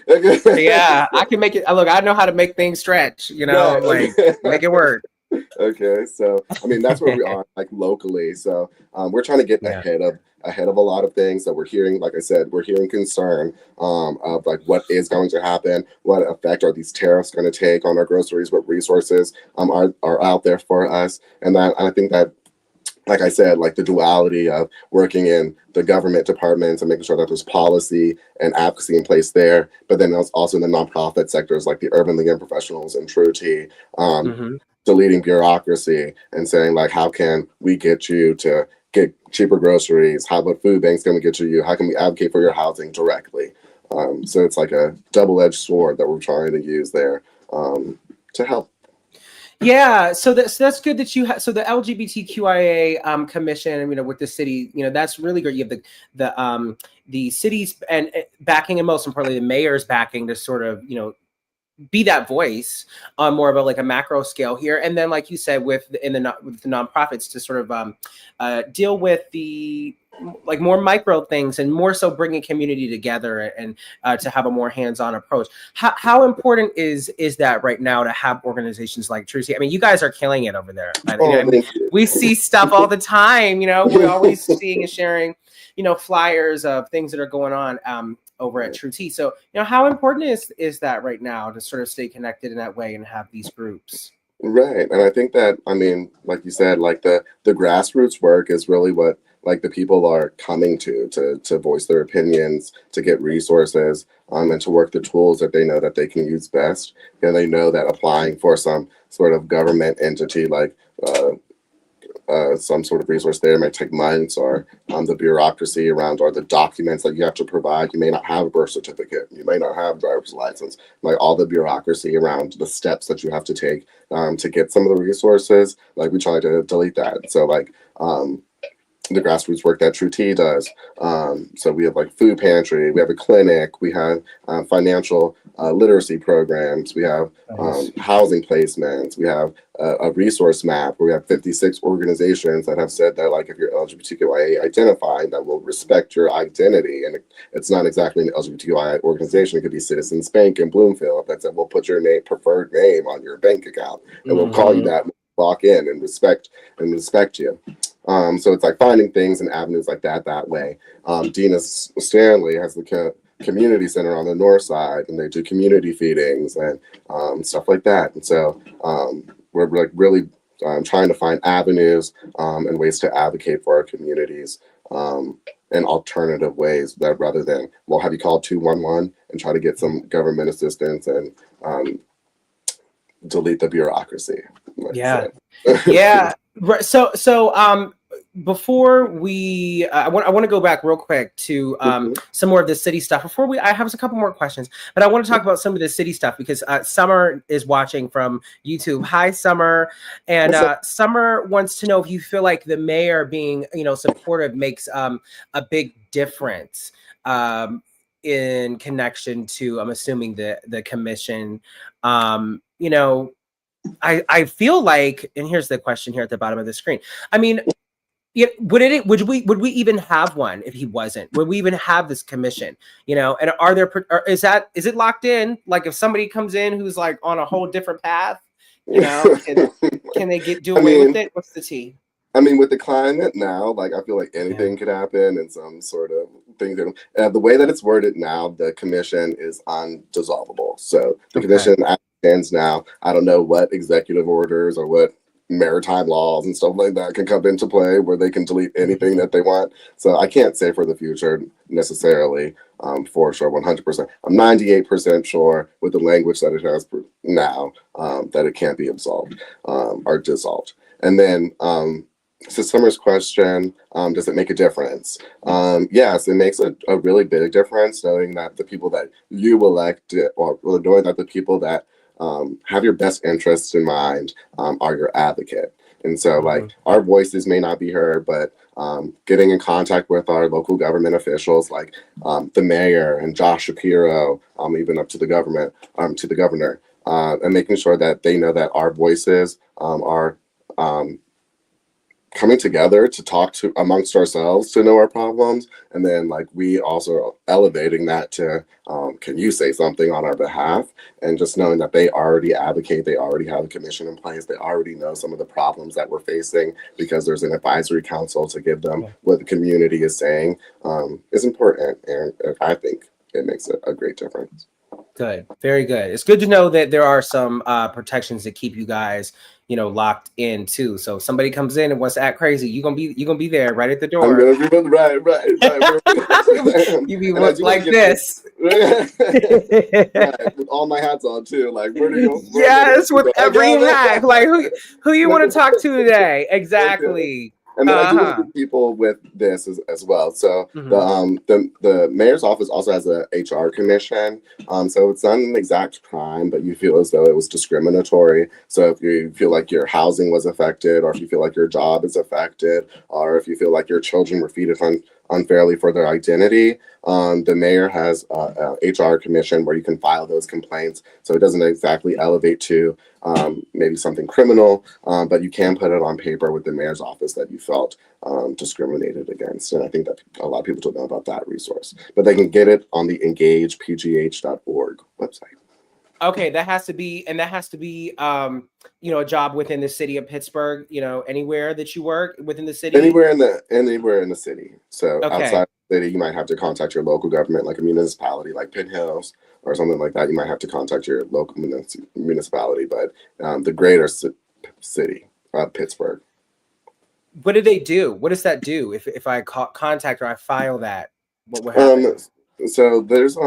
Okay. yeah, I can make it. Look, I know how to make things stretch. You know, Right, like make it work. Okay, so I mean that's where we are, like locally. So we're trying to get ahead of a lot of things. So we're hearing, like I said, we're hearing concern of like what is going to happen, what effect are these tariffs going to take on our groceries, what resources are out there for us, and I think that, like I said, like the duality of working in the government departments and making sure that there's policy and advocacy in place there, but then also in the nonprofit sectors like the urban league and professionals and True Tea, deleting bureaucracy and saying like, how can we get you to get cheaper groceries? What food banks can we get to you? How can we advocate for your housing directly? So it's like a double-edged sword that we're trying to use there to help. Yeah, so that's good that you have. So the LGBTQIA commission, with the city, that's really great. You have the cities and backing, and most importantly, the mayor's backing to sort of be that voice on more of a macro scale here, and then like you said, with the nonprofits to sort of deal with the more micro things and more so bringing community together and to have a more hands-on approach. How important is that right now to have organizations like True Tea? I mean, you guys are killing it over there. We see stuff all the time. We're always seeing and sharing flyers of things that are going on over at True Tea. So, how important is that right now to sort of stay connected in that way and have these groups? Right. And I think that, like you said, like the grassroots work is really what like the people are coming to voice their opinions, to get resources, and to work the tools that they know that they can use best. And they know that applying for some sort of government entity like some sort of resource there might take months, or the bureaucracy around, or the documents that you have to provide. You may not have a birth certificate. You may not have a driver's license. Like all the bureaucracy around the steps that you have to take to get some of the resources. Like we try to delete that. So like the grassroots work that True Tea does. So we have like food pantry, we have a clinic, we have financial literacy programs, we have housing placements, we have a resource map where we have 56 organizations that have said that like if you're LGBTQIA identified, that will respect your identity. And it's not exactly an LGBTQIA organization. It could be Citizens Bank in Bloomfield that said we'll put your preferred name on your bank account and we'll call you that, walk in and respect you. So it's like finding things and avenues like that way. Dena Stanley has the community center on the north side, and they do community feedings and stuff like that. And so we're like really trying to find avenues and ways to advocate for our communities in alternative ways, that rather than, well, have you called 211 and try to get some government assistance and delete the bureaucracy. Yeah. Yeah. Right. So before we, I want to go back real quick to some more of the city stuff. I have a couple more questions, but I want to talk about some of the city stuff because Summer is watching from YouTube. Hi, Summer. And Summer wants to know if you feel like the mayor being, supportive makes a big difference in connection to, I'm assuming the commission. I feel like, and here's the question here at the bottom of the screen. I mean, would we even have one if he wasn't? Would we even have this commission? And is it locked in? Like if somebody comes in who's like on a whole different path, can they do away with it? What's the tea? I mean, with the climate now, like I feel like anything could happen and some sort of thing. The way that it's worded now, the commission is undissolvable. So the commission stands now. I don't know what executive orders or what maritime laws and stuff like that can come into play where they can delete anything that they want. So I can't say for the future necessarily, for sure, 100%. I'm 98% sure with the language that it has now, that it can't be absolved or dissolved. And then to Summer's question, does it make a difference? Yes, it makes a really big difference knowing that the people that you elect, or knowing that the people that have your best interests in mind are your advocate. And so like our voices may not be heard, but getting in contact with our local government officials like the mayor and Josh Shapiro, even up to the government, to the governor, and making sure that they know that our voices are coming together to talk to amongst ourselves to know our problems, and then like we also elevating that to can you say something on our behalf, and just knowing that they already advocate, they already have a commission in place, they already know some of the problems that we're facing because there's an advisory council to give them what the community is saying is important, and I think it makes a great difference. Good, very good. It's good to know that there are some protections that keep you guys, locked in too. So if somebody comes in and wants to act crazy, you're gonna be there right at the door. I'm gonna be right. You be like this. Right, with all my hats on too. Like where do you go? Yes, with every hat. Like who you want to talk to today? Exactly. And then I do work with people with this as well. So the mayor's office also has a HR commission. So it's not an exact crime, but you feel as though it was discriminatory. So if you feel like your housing was affected, or if you feel like your job is affected, or if you feel like your children were treated unfairly for their identity, the mayor has a HR commission where you can file those complaints. So it doesn't exactly elevate to maybe something criminal, but you can put it on paper with the mayor's office that you felt discriminated against. And I think that a lot of people don't know about that resource, but they can get it on the engagepgh.org website. Okay, that has to be a job within the city of Pittsburgh, anywhere that you work within the city. Anywhere in the city. So outside the city, you might have to contact your local government, like a municipality like Pitt Hills or something like that. You might have to contact your local municipality, but the greater city of Pittsburgh. What do they do? What does that do if I contact or I file that? What will happen? So there's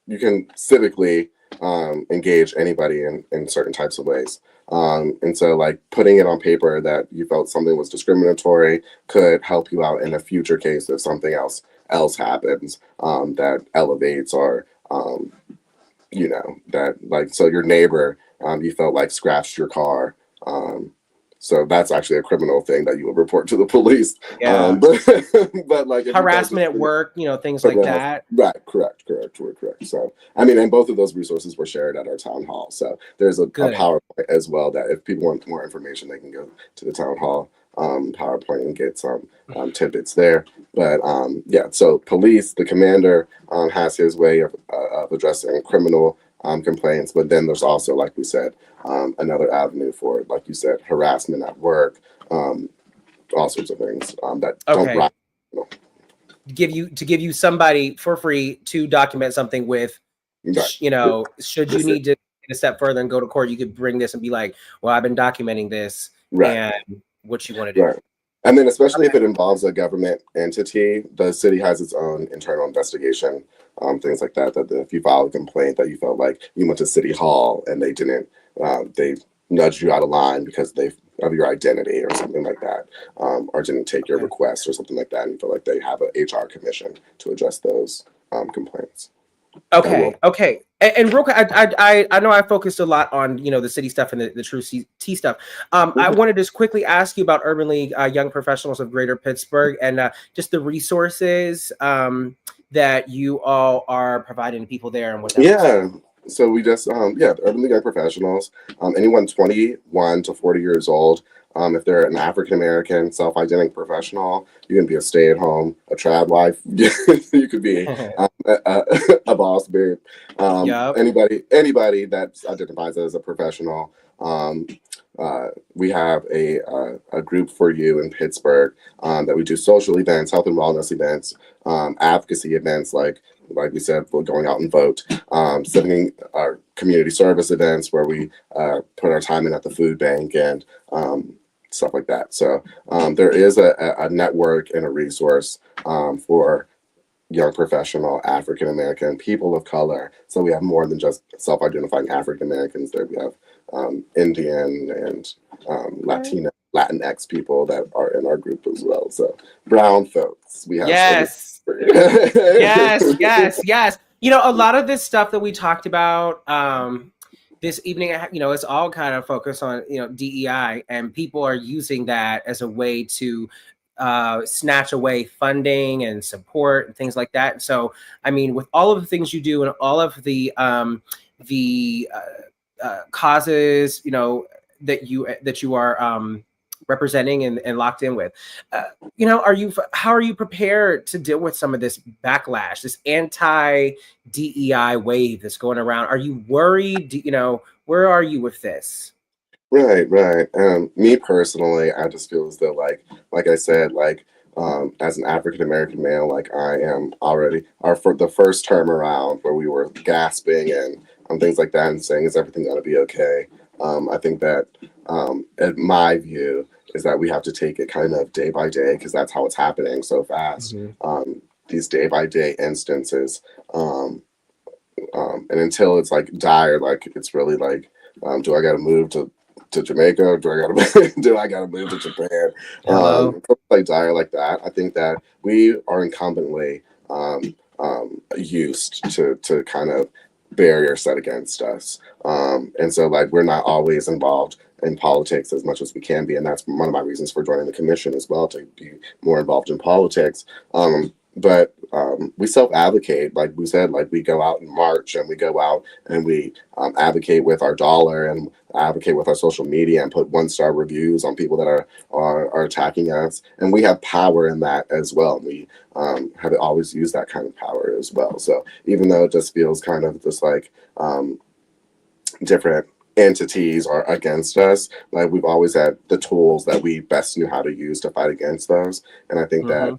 you can civically engage anybody in certain types of ways. And so like putting it on paper that you felt something was discriminatory could help you out in a future case if something else happens that elevates, or that like, so your neighbor you felt like scratched your car. So that's actually a criminal thing that you would report to the police. Yeah. But like harassment at work, things like that. Right. Correct. So, I mean, and both of those resources were shared at our town hall. So there's a PowerPoint as well that if people want more information, they can go to the town hall PowerPoint and get some tidbits there. But so police, the commander has his way of addressing criminal complaints, but then there's also, like we said, another avenue for, like you said, harassment at work, all sorts of things that don't rise. Give you somebody for free to document something with, should you need to get a step further and go to court, you could bring this and be like, well, I've been documenting this, and what you want to do. Right. And then especially if it involves a government entity, the city has its own internal investigation, things like that, if you file a complaint that you felt like you went to City Hall and they didn't, they nudged you out of line because of your identity or something like that, or didn't take your request or something like that, and you feel like they have an HR commission to address those complaints. Okay. And real quick, I know I focused a lot on the city stuff and the True T stuff. I wanted to just quickly ask you about Urban League Young Professionals of Greater Pittsburgh and just the resources that you all are providing to people there and what that So we just the Urban League Young Professionals, anyone 21 to 40 years old. If they're an African-American self-identifying professional, you can be a stay-at-home, a trad wife. You could be a boss babe. Anybody that identifies as a professional. We have a group for you in Pittsburgh that we do social events, health and wellness events, advocacy events like we said, we're going out and vote, sending our community service events where we put our time in at the food bank and stuff like that. So there is a network and a resource for young professional African American people of color. So we have more than just self-identifying African Americans. There we have Indian and Latinx people that are in our group as well. So brown folks, we have. Yes. Yes. You know, a lot of this stuff that we talked about this evening, you know, it's all kind of focused on, you know, DEI, and people are using that as a way to snatch away funding and support and things like that. So, I mean, with all of the things you do and all of the causes, you know, that you are representing and locked in with, you know, how are you prepared to deal with some of this backlash, this anti-DEI wave that's going around? Are you worried? You know, where are you with this? Right. Me personally, I just feel as though, like I said, as an African American male, like I am already for the first term around where we were gasping and things like that and saying, is everything going to be okay? I think that, in my view, is that we have to take it kind of day by day, because that's how it's happening so fast. These day by day instances, and until it's like dire, like it's really like, do I got to move to Jamaica, or do I gotta move to Japan? Like dire like that. I think that we are incumbently used to kind of barriers set against us, and so like we're not always involved in politics as much as we can be, and that's one of my reasons for joining the commission as well, to be more involved in politics. But we self-advocate, like we said, like we go out and march, and we go out and we advocate with our dollar and advocate with our social media and put 1-star reviews on people that are attacking us. And we have power in that as well. We have always used that kind of power as well. So even though it just feels kind of just like different entities are against us, like we've always had the tools that we best knew how to use to fight against those. And I think that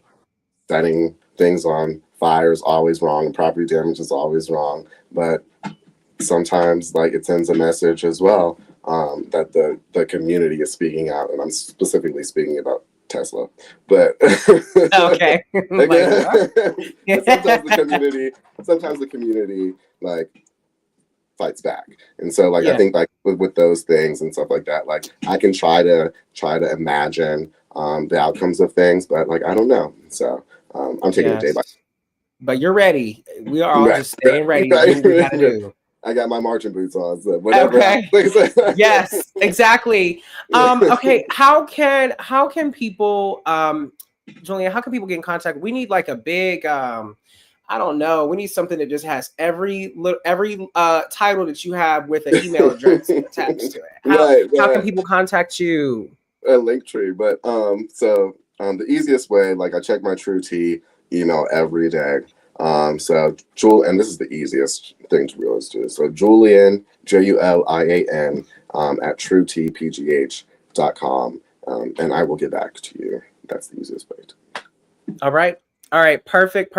setting things on fire is always wrong, and property damage is always wrong, but sometimes like it sends a message as well, that the community is speaking out, and I'm specifically speaking about Tesla, but okay. sometimes the community like fights back, and so like I think like with those things and stuff like that, like I can try to imagine the outcomes of things, but like I don't know, so I'm taking it day by day. But you're ready. We are all just staying ready. Do what we gotta do. I got my marching boots on, so whatever. Okay. Yes, exactly. Okay, how can people, Julian, how can people get in contact? We need like a big, I don't know. We need something that just has every title that you have with an email address attached to it. How can people contact you? A link tree, but so the easiest way, like I check my True T email every day. So and this is the easiest thing to realize too. So Julian, Julian, at truetpgh.com, and I will get back to you. That's the easiest way. All right. Perfect.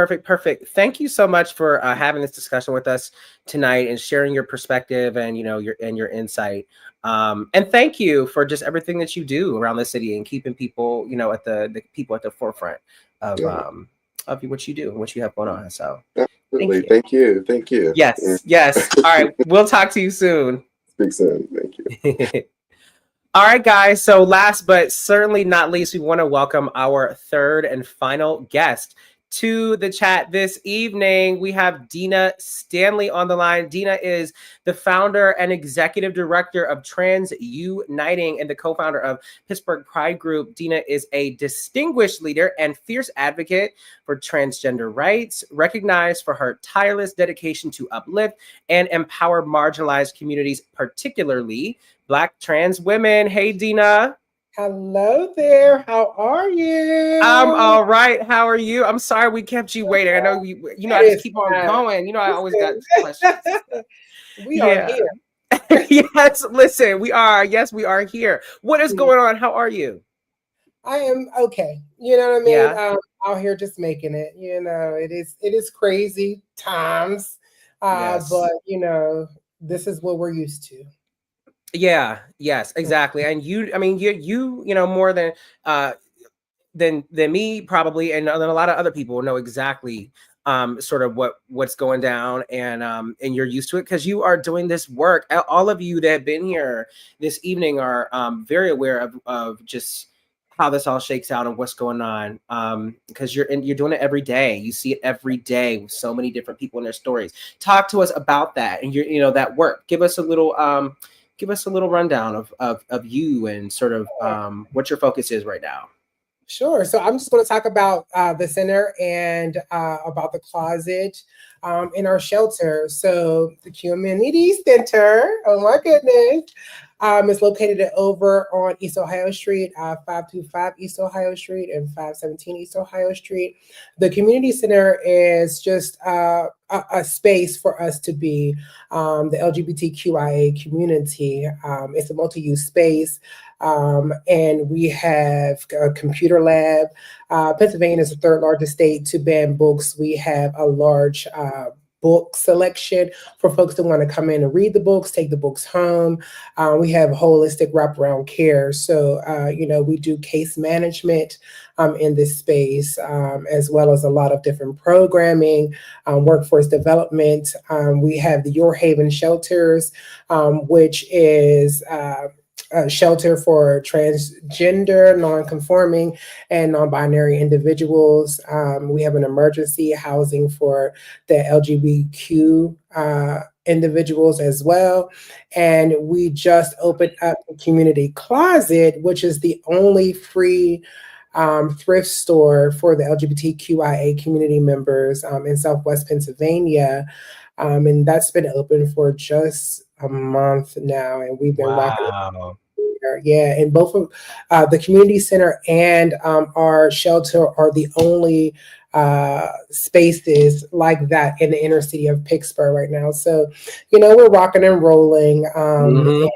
Thank you so much for having this discussion with us tonight and sharing your perspective and, you know, your insight. And thank you for just everything that you do around the city and keeping people, you know, at the people at the forefront of what you do and what you have going on. So thank you. Yes. All right. We'll talk to you soon. Speak soon. Thank you. All right, guys. So last but certainly not least, we want to welcome our third and final guest to the chat this evening. We have Dena Stanley on the line. Dena is the founder and executive director of Trans Uniting and the co-founder of Pittsburgh Pride Group. Dena is a distinguished leader and fierce advocate for transgender rights, recognized for her tireless dedication to uplift and empower marginalized communities, particularly Black trans women. Hey, Dena. Hello there. How are you? I'm all right. How are you? I'm sorry we kept you waiting. I know you know, I just keep on going. You know, I always got questions. We are here. Yes, listen, we are. Yes, we are here. What is going on? How are you? I am okay. You know what I mean? Yeah. Out here just making it. You know, it is crazy times. But you know, this is what we're used to. Yeah, yes, exactly. And you know, more than me probably, and then a lot of other people know exactly sort of what's going down, and you're used to it because you are doing this work. All of you that have been here this evening are very aware of just how this all shakes out and what's going on, because you're doing it every day. You see it every day with so many different people and their stories. Talk to us about that and you know that work. Give us a little rundown of you and sort of what your focus is right now. Sure. So I'm just going to talk about the center and about the closet in our shelter. So the community center, oh my goodness, is located over on East Ohio Street, 525 East Ohio Street and 517 East Ohio Street. The community center is just a space for us to be the LGBTQIA community. It's a multi-use space. And we have a computer lab. Pennsylvania is the third largest state to ban books. We have a large book selection for folks that want to come in and read the books, take the books home. We have holistic wraparound care. So, we do case management in this space, as well as a lot of different programming, workforce development. We have the Your Haven shelters, which is a shelter for transgender, non-conforming, and non-binary individuals. We have an emergency housing for the LGBTQ individuals as well. And we just opened up a community closet, which is the only free thrift store for the LGBTQIA community members in Southwest Pennsylvania. And that's been open for just a month now, and we've been rocking it. Yeah, and both of the community center and our shelter are the only spaces like that in the inner city of Pittsburgh right now. So, we're rocking and rolling in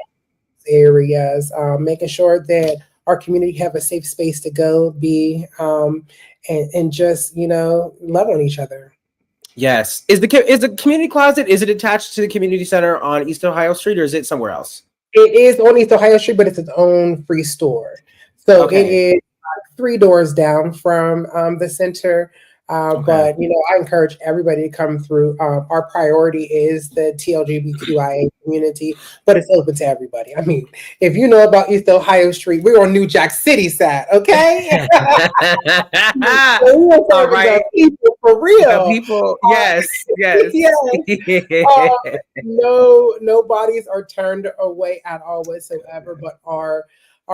areas, making sure that our community have a safe space to go, be, and just love on each other. Yes. Is the community closet, is it attached to the community center on East Ohio Street, or is it somewhere else? It is on East Ohio Street, but it's its own free store. So It is 3 doors down from the center. But, I encourage everybody to come through. Our priority is the TLGBTQIA community, but it's open to everybody. I mean, if you know about East Ohio Street, we're on New Jack City side, okay? So all right. People for real. The people, yes. No bodies are turned away at all whatsoever, but our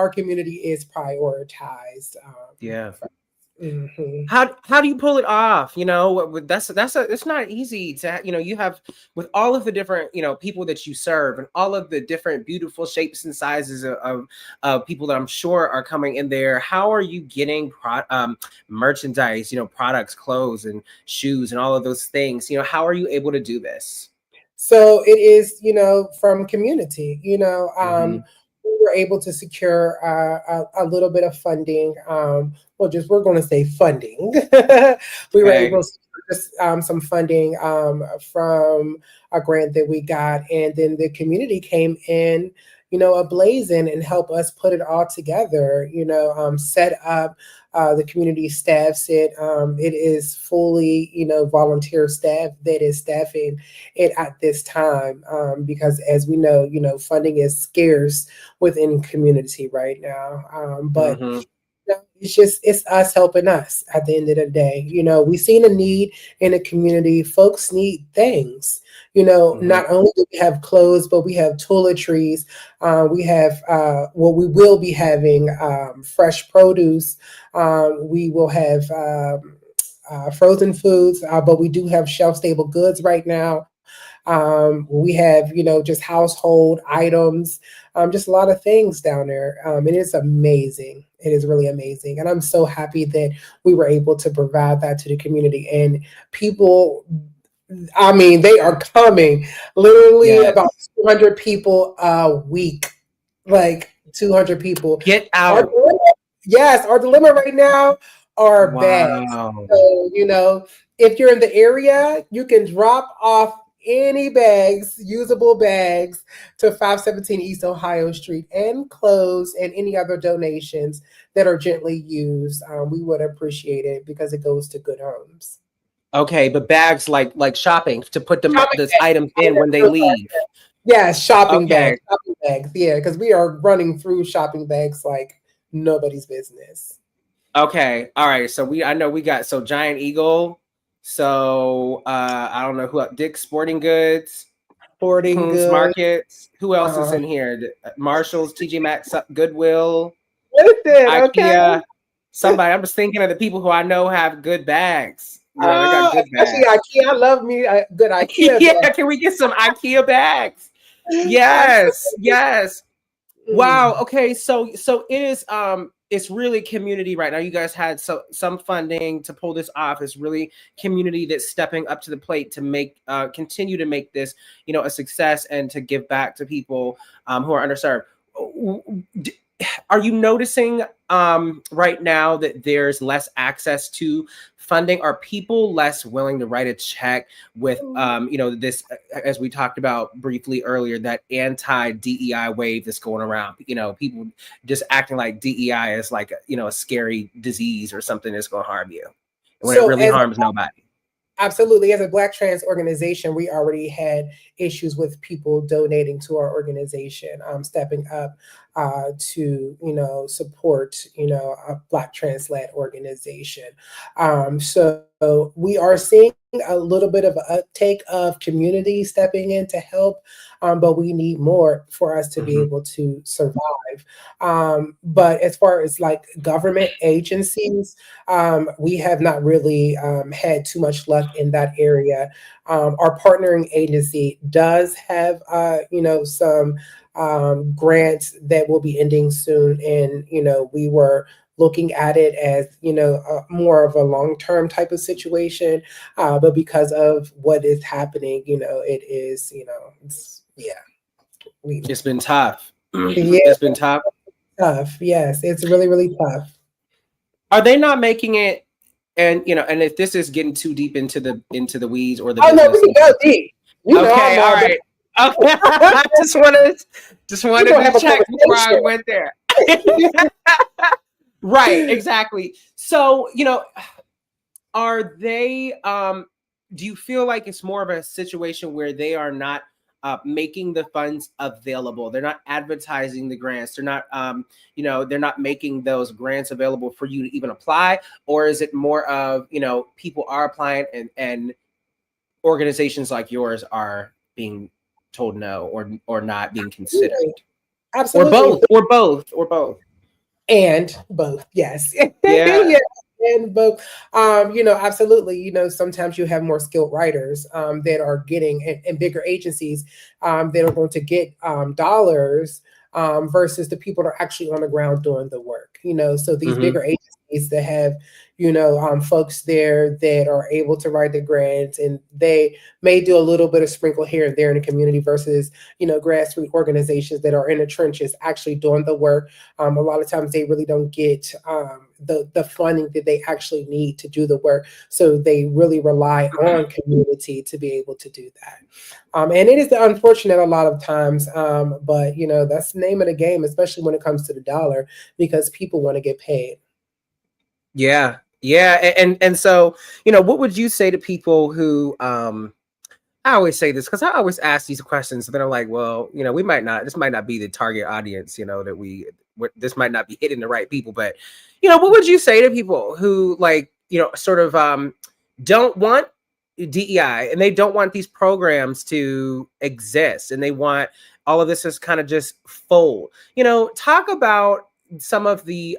community is prioritized. Mm-hmm. How do you pull it off? It's not easy to, you have, with all of the different, people that you serve and all of the different beautiful shapes and sizes of people that I'm sure are coming in there. How are you getting merchandise, products, clothes and shoes and all of those things? How are you able to do this? So it is, from community, we were able to secure a little bit of funding. We're going to say funding. We were able to secure some funding from a grant that we got. And then the community came in, ablazing and help us put it all together, set up. The community staffs it. It is fully, volunteer staff that is staffing it at this time, because as we know, funding is scarce within community right now. But it's us helping us at the end of the day. We've seen a need in the community. Folks need things. Not only do we have clothes, but we have toiletries. We have, we will be having fresh produce. We will have frozen foods, but we do have shelf-stable goods right now. We have, just household items, just a lot of things down there. And it's amazing. It is really amazing. And I'm so happy that we were able to provide that to the community. And people, they are coming literally about 200 people a week, like 200 people. Get out. Our dilemma right now are bags. So, if you're in the area, you can drop off any bags, usable bags, to 517 East Ohio Street and clothes and any other donations that are gently used. We would appreciate it because it goes to good homes. Okay, but bags like shopping to put them Shopping those bags. items in when they leave. Yeah, shopping Okay. bags. Yeah, because we are running through shopping bags like nobody's business. Okay. All right. So I know we got Giant Eagle. So I don't know who else. Dick's Sporting Goods, Sporting Coons goods. Markets. Who else is in here? Marshalls, TJ Maxx, Goodwill, Listen, IKEA. okay. Somebody. I'm just thinking of the people who I know have good bags. You know, they got good Especially bags. IKEA. I love me a good IKEA. Yeah, bag. can we get some IKEA bags? Yes, yes. Wow. Okay. So it is it's really community right now. You guys had some funding to pull this off. It's really community that's stepping up to the plate to make continue to make this, you know, a success and to give back to people who are underserved. Are you noticing right now that there's less access to funding? Are people less willing to write a check with you know, this, as we talked about briefly earlier, that anti-DEI wave that's going around? You know, people just acting like DEI is like, you know, a scary disease or something that's going to harm you when it really harms nobody. Absolutely. As a Black trans organization, we already had issues with people donating to our organization, stepping up to, you know, support, you know, a Black trans-led organization. So we are seeing a little bit of an uptake of community stepping in to help, but we need more for us to be able to survive. But as far as like government agencies, we have not really had too much luck in that area. Our partnering agency does have, you know, some grants that will be ending soon, and you know, we were looking at it as, you know, more of a long-term type of situation, but because of what is happening, you know, it is, you know, it's been tough. Yeah, It's been tough. tough. Yes, it's really, really tough. Are they not making it? And you know, and if this is getting too deep into the weeds or the Oh no, business, we can go deep. You know, okay, all right. Okay. I just wanted to check before I went there. Right, exactly. So, you know, are they do you feel like it's more of a situation where they are not making the funds available? They're not advertising the grants. They're not you know, they're not making those grants available for you to even apply? Or is it more of, you know, people are applying and organizations like yours are being told no or not being considered? Absolutely. Or both. And both, yes. Yeah. Yeah, and both. You know, absolutely. You know, sometimes you have more skilled writers that are getting, and bigger agencies that are going to get dollars versus the people that are actually on the ground doing the work. You know, so these bigger agencies that have, you know, folks there that are able to write the grants, and they may do a little bit of sprinkle here and there in the community versus, you know, grassroots organizations that are in the trenches actually doing the work. A lot of times they really don't get the funding that they actually need to do the work. So they really rely on community to be able to do that. And it is unfortunate a lot of times, but, you know, that's the name of the game, especially when it comes to the dollar, because people want to get paid. Yeah. Yeah. And so, you know, what would you say to people who, I always say this because I always ask these questions, and then I'm like, well, you know, this might not be the target audience, you know, this might not be hitting the right people, but, you know, what would you say to people who, like, you know, sort of don't want DEI and they don't want these programs to exist and they want all of this is kind of just fold? You know, talk about some of the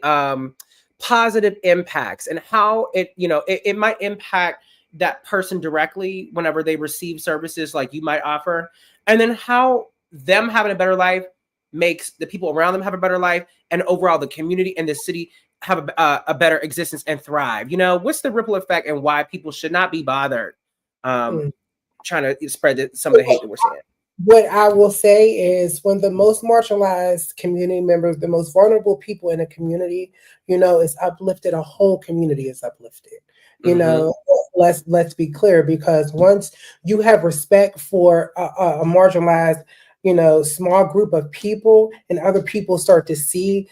positive impacts and how it, you know, it might impact that person directly whenever they receive services like you might offer, and then how them having a better life makes the people around them have a better life, and overall the community and the city have a better existence and thrive. You know, what's the ripple effect and why people should not be bothered trying to spread some of the hate that we're seeing? What I will say is, when the most marginalized community members, the most vulnerable people in a community, you know, is uplifted, a whole community is uplifted. You know, Let's be clear, because once you have respect for a marginalized, small group of people, and other people start to see,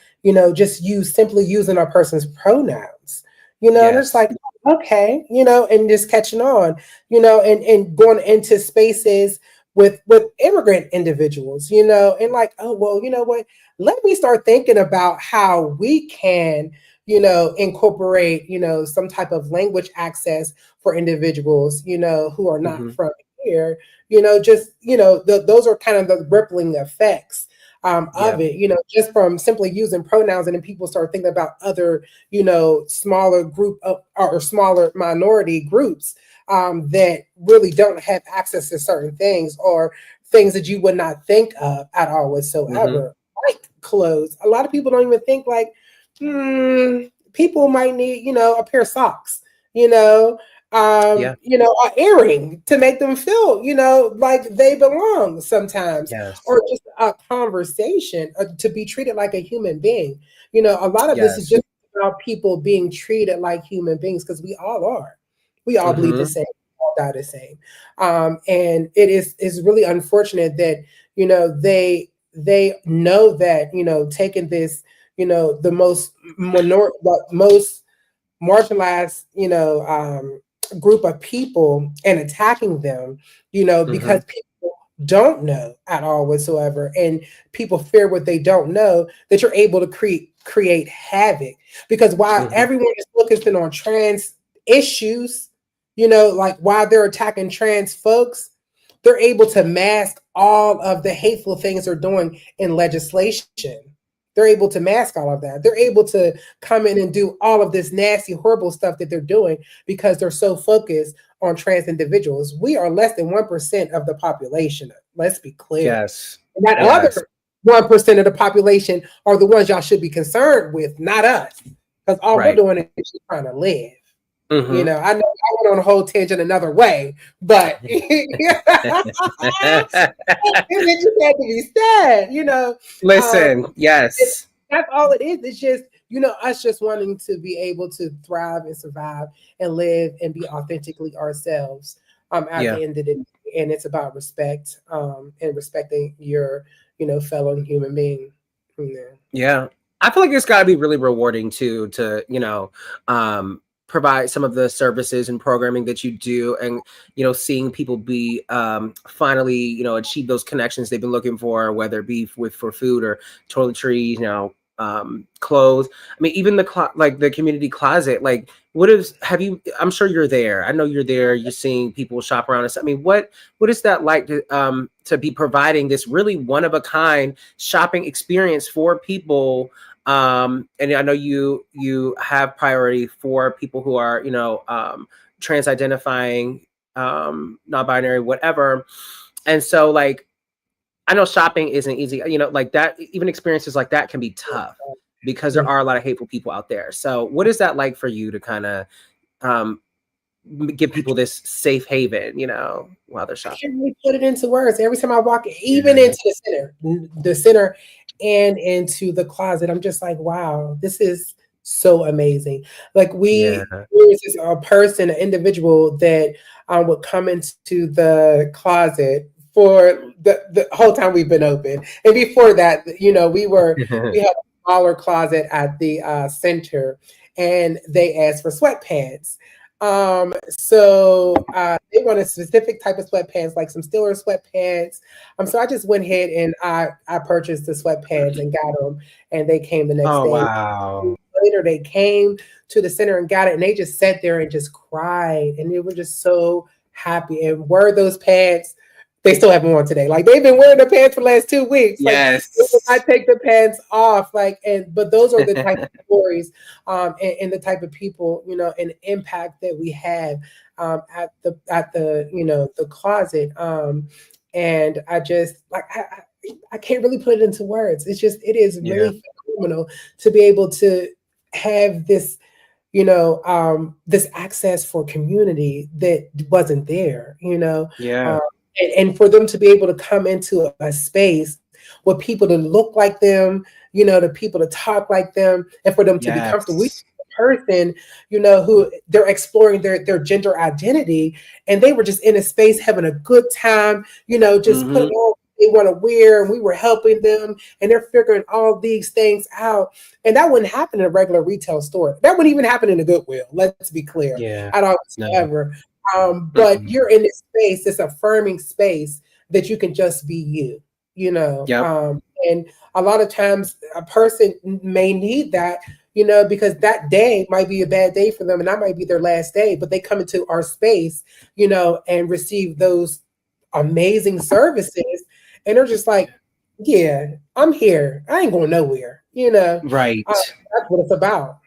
just simply using a person's pronouns, and it's Yes. like, okay, and just catching on, and going into spaces with immigrant individuals, and like, oh, well, you know what? Let me start thinking about how we can, incorporate, some type of language access for individuals, who are not from here, those are kind of the rippling effects Yeah. of it, just from simply using pronouns, and then people start thinking about other, smaller group of, or smaller minority groups that really don't have access to certain things, or things that you would not think of at all whatsoever, like clothes. A lot of people don't even think like, people might need, a pair of socks, Yeah. an earring to make them feel, like they belong sometimes, Yes. or just a conversation, to be treated like a human being. A lot of this is Yes. just about people being treated like human beings, because we all are. We all bleed the Mm-hmm. same, we all die the same. And it is really unfortunate that, they know that, taking this, the most marginalized, group of people, and attacking them, Mm-hmm. because people don't know at all whatsoever, and people fear what they don't know, that you're able to create havoc. Because while Mm-hmm. everyone is focusing on trans issues, like while they're attacking trans folks, they're able to mask all of the hateful things they're doing in legislation. They're able to mask all of that. They're able to come in and do all of this nasty, horrible stuff that they're doing, because they're so focused on trans individuals. We are less than 1% of the population. Let's be clear. Yes. And that Yes. other 1% of the population are the ones y'all should be concerned with, not us. Because all we're Right. doing is just trying to live. Mm-hmm. I know I went on a whole tangent another way, but it just had to be said, Listen. it, Yes. that's all it is. It's just, us just wanting to be able to thrive and survive and live and be authentically ourselves at Yeah. the end of the day. And it's about respect, and respecting your, fellow human being. Yeah. Yeah. I feel like it's got to be really rewarding too, to, provide some of the services and programming that you do, and, seeing people be finally, achieve those connections they've been looking for, whether it be for food or toiletries, clothes. I mean, even like the community closet, like I'm sure you're there. I know you're there. You're seeing people shop around us. I mean, what is that like to be providing this really one of a kind shopping experience for people? And I know you have priority for people who are, trans identifying, non-binary, whatever. And so, like, I know shopping isn't easy, like that, even experiences like that can be tough, because there are a lot of hateful people out there. So what is that like for you to kind of um, give people this safe haven, while they're I shopping? can't really put it into words. Every time I walk, even Yeah. into the center and into the closet, I'm just like, wow, this is so amazing. Like Yeah. there was this person, an individual that would come into the closet for the whole time we've been open. And before that, we had a smaller closet at the center, and they asked for sweatpants. So they want a specific type of sweatpants, like some Steeler sweatpants. So I just went ahead and I purchased the sweatpants and got them, and they came the next Oh, day. wow. Later, they came to the center and got it, and they just sat there and just cried, and they were just so happy. And were those pants? They still have them on today. Like they've been wearing the pants for the last 2 weeks. Like they will Yes. not take the pants off. But those are the type of stories, and the type of people, and impact that we have at the closet. And I just I can't really put it into words. It is Yeah. really phenomenal to be able to have this, this access for community that wasn't there, Yeah. and for them to be able to come into a space with people to look like them, the people to talk like them, and for them to be comfortable. We Yes. person, who they're exploring their gender identity, and they were just in a space having a good time, just putting on what they want to wear, and we were helping them, and they're figuring all these things out. And that wouldn't happen in a regular retail store. That wouldn't even happen in a Goodwill. Let's be clear. Yeah. I don't ever. But you're in this space, this affirming space that you can just be you, Yep. and a lot of times a person may need that, because that day might be a bad day for them and that might be their last day, but they come into our space, and receive those amazing services, and they're just like, yeah, I'm here. I ain't going nowhere, Right. That's what it's about.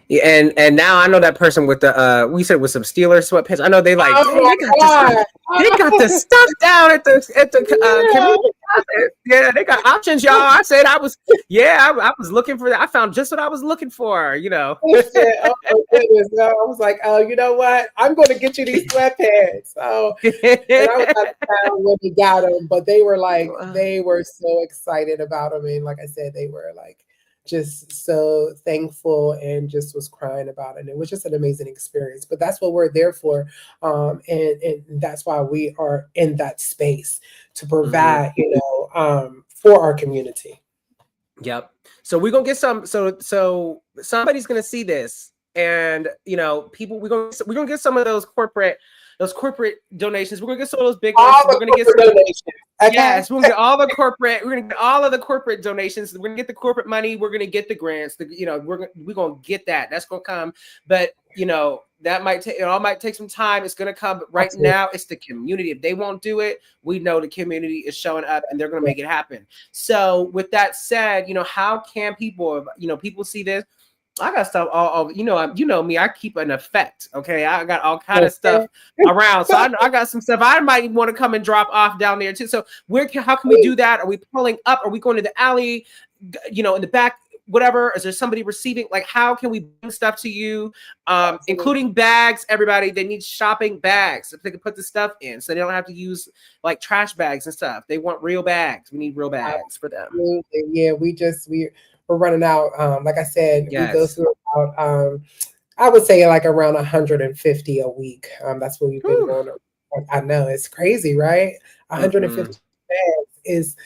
Yeah, and now I know that person with the we said with some Steelers sweatpants. I know they like they got the stuff down at the yeah, they got options, y'all. I said I was looking for that. I found just what I was looking for, Oh my goodness. I was like, oh, you know what? I'm going to get you these sweatpants. Oh, and I was out of town when we got them, but they were so excited about them, and like I said, they were like just so thankful and just was crying about it. And it was just an amazing experience. But that's what we're there for, and that's why we are in that space to provide, for our community. Yep. So we're gonna get some. So somebody's gonna see this, and people we're gonna get some of those corporate donations. We're gonna get some of those big ones. We're gonna get some donations. Okay. Yes, we're gonna get all the corporate. We're gonna get all of the corporate donations. We're gonna get the corporate money. We're gonna get the grants. We're gonna get that. That's gonna come. But that might take some time. It's gonna come. But right now, it's the community. If they won't do it, we know the community is showing up, and they're gonna make it happen. So with that said, how can people? People see this. I got stuff all me. I keep an effect. Okay, I got all kind of stuff around. So I got some stuff I might want to come and drop off down there too. So how can we do that? Are we pulling up? Are we going to the alley? In the back, whatever. Is there somebody receiving? Like, how can we bring stuff to you, including bags? Everybody, they need shopping bags if they can put the stuff in, so they don't have to use like trash bags and stuff. They want real bags. We need real bags for them. Yeah, we're running out. Like I said, yes. We go through about, I would say like around 150 a week. That's what we've been going on. I know it's crazy, right? 150 bags is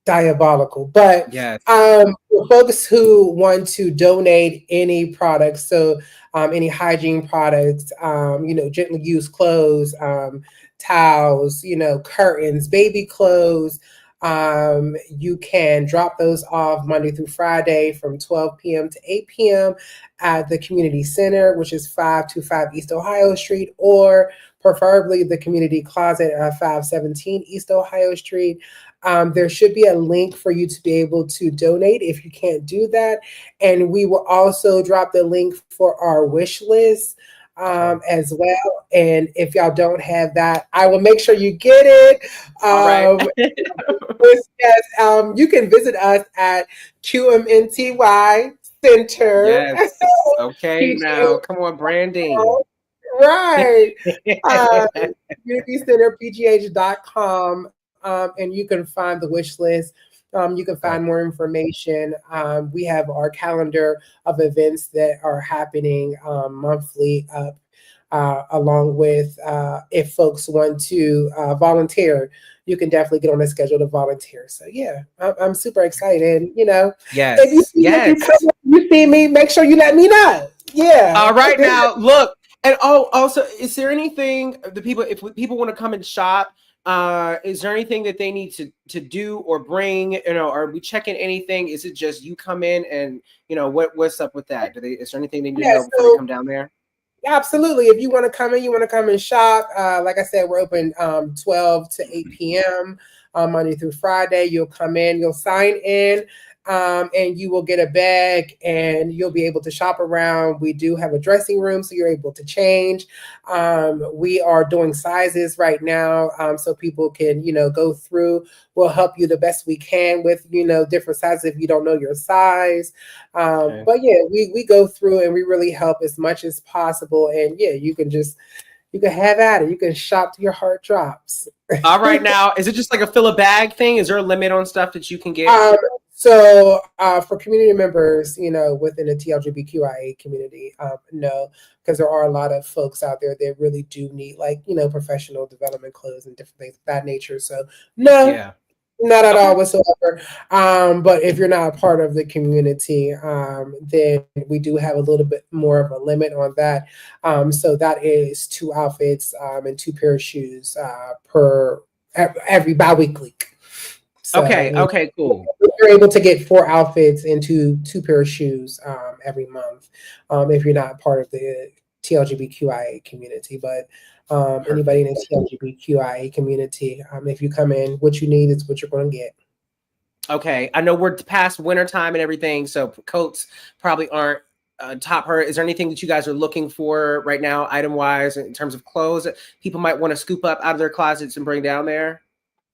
diabolical. But yes. For folks who want to donate any products, so any hygiene products, gently used clothes, towels, curtains, baby clothes, you can drop those off Monday through Friday from 12 p.m. to 8 p.m. at the community center, which is 525 East Ohio Street, or preferably the community closet at 517 East Ohio Street. There should be a link for you to be able to donate if you can't do that. And we will also drop the link for our wish list as well. And if y'all don't have that, I will make sure you get it. Yes, you can visit us at QMNTY Center. Yes. Okay, now come on, branding. Right. Community Center, PGH.com. And you can find the wish list. You can find more information. We have our calendar of events that are happening monthly up, along with if folks want to volunteer, you can definitely get on the schedule to volunteer. So yeah, I'm super excited. Yes. If you see me, make sure you let me know. Yeah. All right, now look, and also, is there anything if people want to come and shop? Is there anything that they need to do or bring? Are we checking anything? Is it just you come in and what's up with that? Is there anything they need to know before they come down there? Absolutely. If you want to come in, you want to come and shop. Like I said, we're open 12 to 8 p.m. Monday through Friday. You'll come in, you'll sign in, and you will get a bag and you'll be able to shop around. We do have a dressing room, so you're able to change. We are doing sizes right now, so people can, go through. We'll help you the best we can with, different sizes if you don't know your size. Okay. But yeah, we go through and we really help as much as possible. And yeah, you can have at it. You can shop till your heart drops. All right. Now, is it just like a fill a bag thing? Is there a limit on stuff that you can get? So for community members, within the TLGBTQIA community, no, because there are a lot of folks out there that really do need, like, professional development clothes and different things of that nature. So no, Yeah. not at all whatsoever. But if you're not a part of the community, then we do have a little bit more of a limit on that. So that is 2 outfits and 2 pair of shoes per every bi-weekly. So Okay, cool. you're able to get 4 outfits and two pair of shoes every month if you're not part of the TLGBTQIA community. But anybody in the TLGBTQIA community, if you come in, what you need is what you're going to get. Okay, I know we're past winter time and everything, so coats probably aren't top her. Is there anything that you guys are looking for right now, item wise, in terms of clothes that people might want to scoop up out of their closets and bring down there?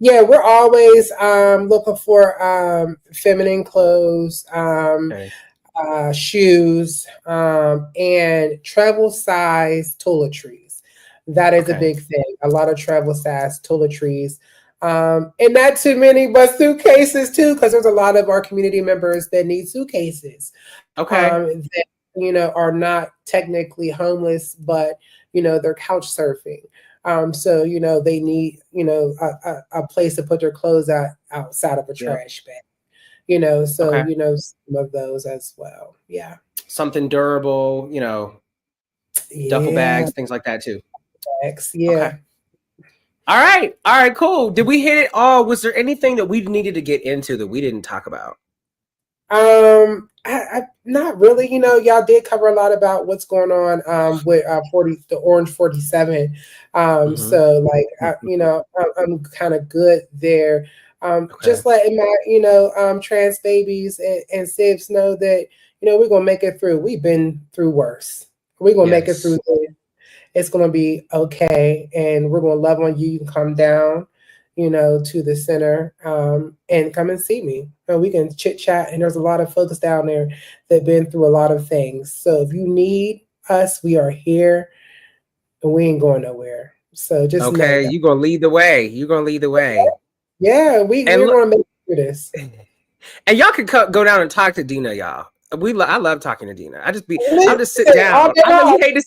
Yeah, we're always looking for feminine clothes, shoes, and travel size toiletries. That is a big thing. A lot of travel size toiletries. And not too many, but suitcases too, because there's a lot of our community members that need suitcases. That, are not technically homeless, but, they're couch surfing. So, they need, a place to put their clothes outside of a trash bag, some of those as well. Yeah. Something durable, duffel bags, things like that too. Yeah. Okay. All right, cool. Did we hit it all? Was there anything that we needed to get into that we didn't talk about? I not really. Y'all did cover a lot about what's going on with the Orange 47. So like, I'm kind of good there. Just letting my trans babies and sibs know that we're gonna make it through. We've been through worse. We're gonna make it through this. It's gonna be okay, and we're gonna love on you. You can come down, to the center and come and see me. And we can chit chat. And there's a lot of folks down there that have been through a lot of things. So if you need us, we are here, and we ain't going nowhere. So just know that. You're gonna lead the way. You're gonna lead the way. Yeah, we're gonna make it through this. And y'all can go down and talk to Dena, y'all. I love talking to Dena. I'll just sit down. I know you hate to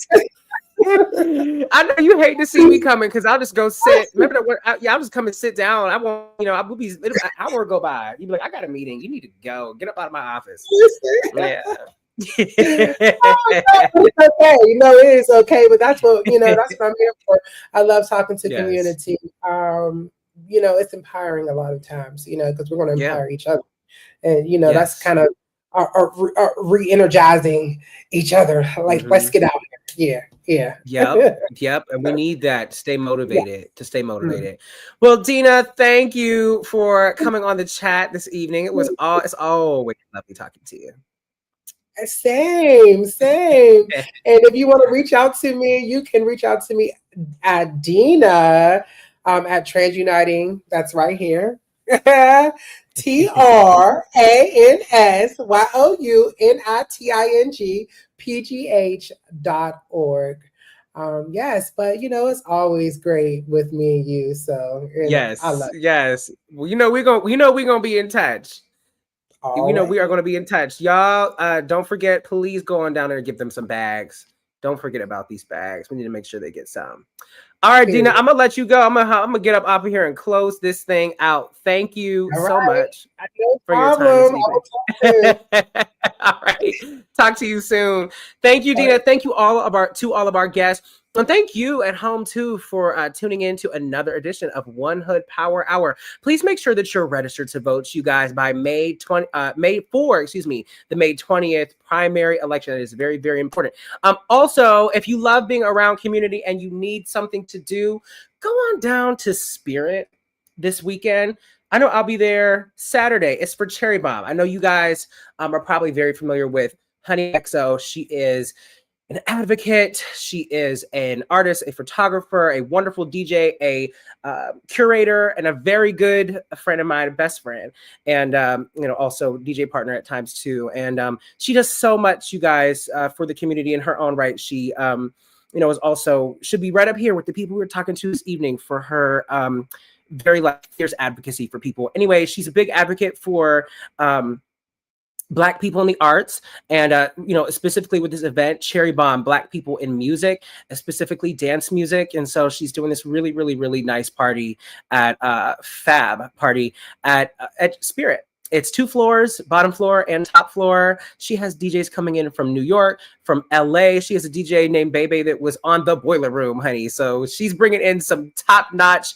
I know you hate to see me coming because I'll just go sit. Remember that? I'll just come and sit down. I won't, I will be an hour go by. You'd be like, I got a meeting. You need to go. Get up out of my office. Yeah. It's okay. It is okay, but that's what that's what I'm here for. I love talking to community. It's empowering a lot of times, because we're going to empower each other. And that's kind of our re-energizing each other. Like, let's get out here. Yeah. Yep. And we need that to stay motivated. Well, Dena, thank you for coming on the chat this evening. It's always lovely talking to you. Same. And if you want to reach out to me, you can reach out to me at Dena at Transuniting. That's right here. TRANSYOUNITINGPGH.org. Yes, but it's always great with me and you. So yes. I love it. Yes. Well, we're gonna be in touch. We are gonna be in touch. Y'all don't forget, please go on down there and give them some bags. Don't forget about these bags. We need to make sure they get some. All right, Dena, I'm gonna let you go. I'm gonna get up off of here and close this thing out. Thank you so much for your time this evening. All right, talk to you soon. Thank you, Dena. Thank you all of our guests, and thank you at home too for tuning in to another edition of One Hood Power Hour. Please make sure that you're registered to vote, you guys, by May 4th, the May 20th primary election. That is very, very important. Also, if you love being around community and you need something to do, go on down to Spirit this weekend. I know I'll be there Saturday. It's for Cherry Bomb. I know you guys are probably very familiar with Honey XO. She is an advocate. She is an artist, a photographer, a wonderful DJ, a curator, and a very good friend of mine, a best friend, and also DJ partner at times too. And she does so much, you guys, for the community in her own right. She should be right up here with the people we're talking to this evening for her very like fierce advocacy for people. Anyway, she's a big advocate for Black people in the arts, and specifically with this event, Cherry Bomb, Black people in music, specifically dance music. And so she's doing this really, really, really nice party at Fab party at Spirit. It's 2 floors, bottom floor and top floor. She has DJs coming in from New York, from LA. She has a DJ named Bebe that was on The Boiler Room, honey. So she's bringing in some top-notch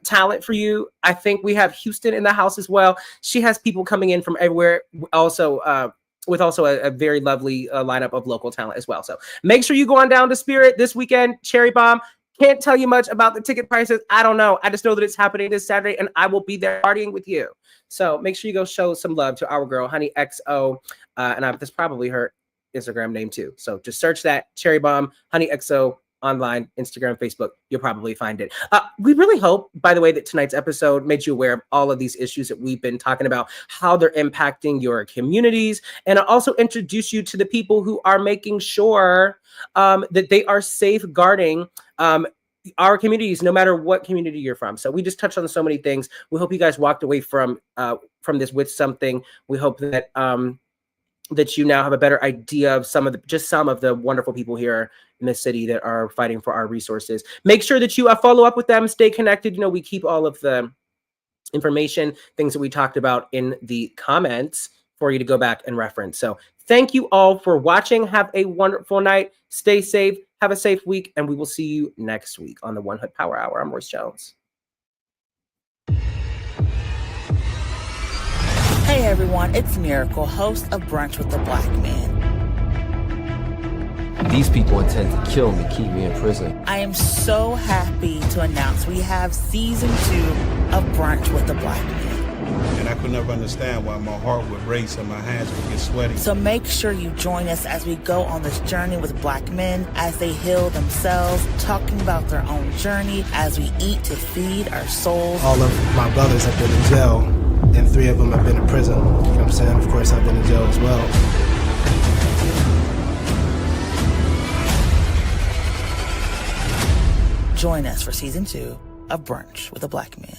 talent for you. I think we have Houston in the house as well. She has people coming in from everywhere, also with a very lovely lineup of local talent as well. So make sure you go on down to Spirit this weekend, Cherry Bomb. Can't tell you much about the ticket prices. I don't know. I just know that it's happening this Saturday, and I will be there partying with you. So make sure you go show some love to our girl, Honey XO. And that's probably her Instagram name too. So just search that, Cherry Bomb, Honey XO, online, Instagram, Facebook. You'll probably find it. We really hope, by the way, that tonight's episode made you aware of all of these issues that we've been talking about, how they're impacting your communities, and also introduce you to the people who are making sure that they are safeguarding our communities, no matter what community you're from. So we just touched on so many things. We hope you guys walked away from this with something. We hope that that you now have a better idea of some of the wonderful people here in the city that are fighting for our resources. Make sure that you follow up with them, stay connected. We keep all of the information, things that we talked about in the comments for you to go back and reference. So thank you all for watching. Have a wonderful night. Stay safe. Have a safe week, and we will see you next week on the One Hood Power Hour. I'm Royce Jones. Hey everyone, it's Miracle, host of Brunch with the Black Man. These people intend to kill me, keep me in prison. I am so happy to announce we have season 2 of Brunch with the Black Man. And I could never understand why my heart would race and my hands would get sweaty. So make sure you join us as we go on this journey with Black men as they heal themselves, talking about their own journey as we eat to feed our souls. All of my brothers have been in jail, and 3 of them have been in prison. You know what I'm saying? Of course, I've been in jail as well. Join us for season 2 of Brunch with a Black Man.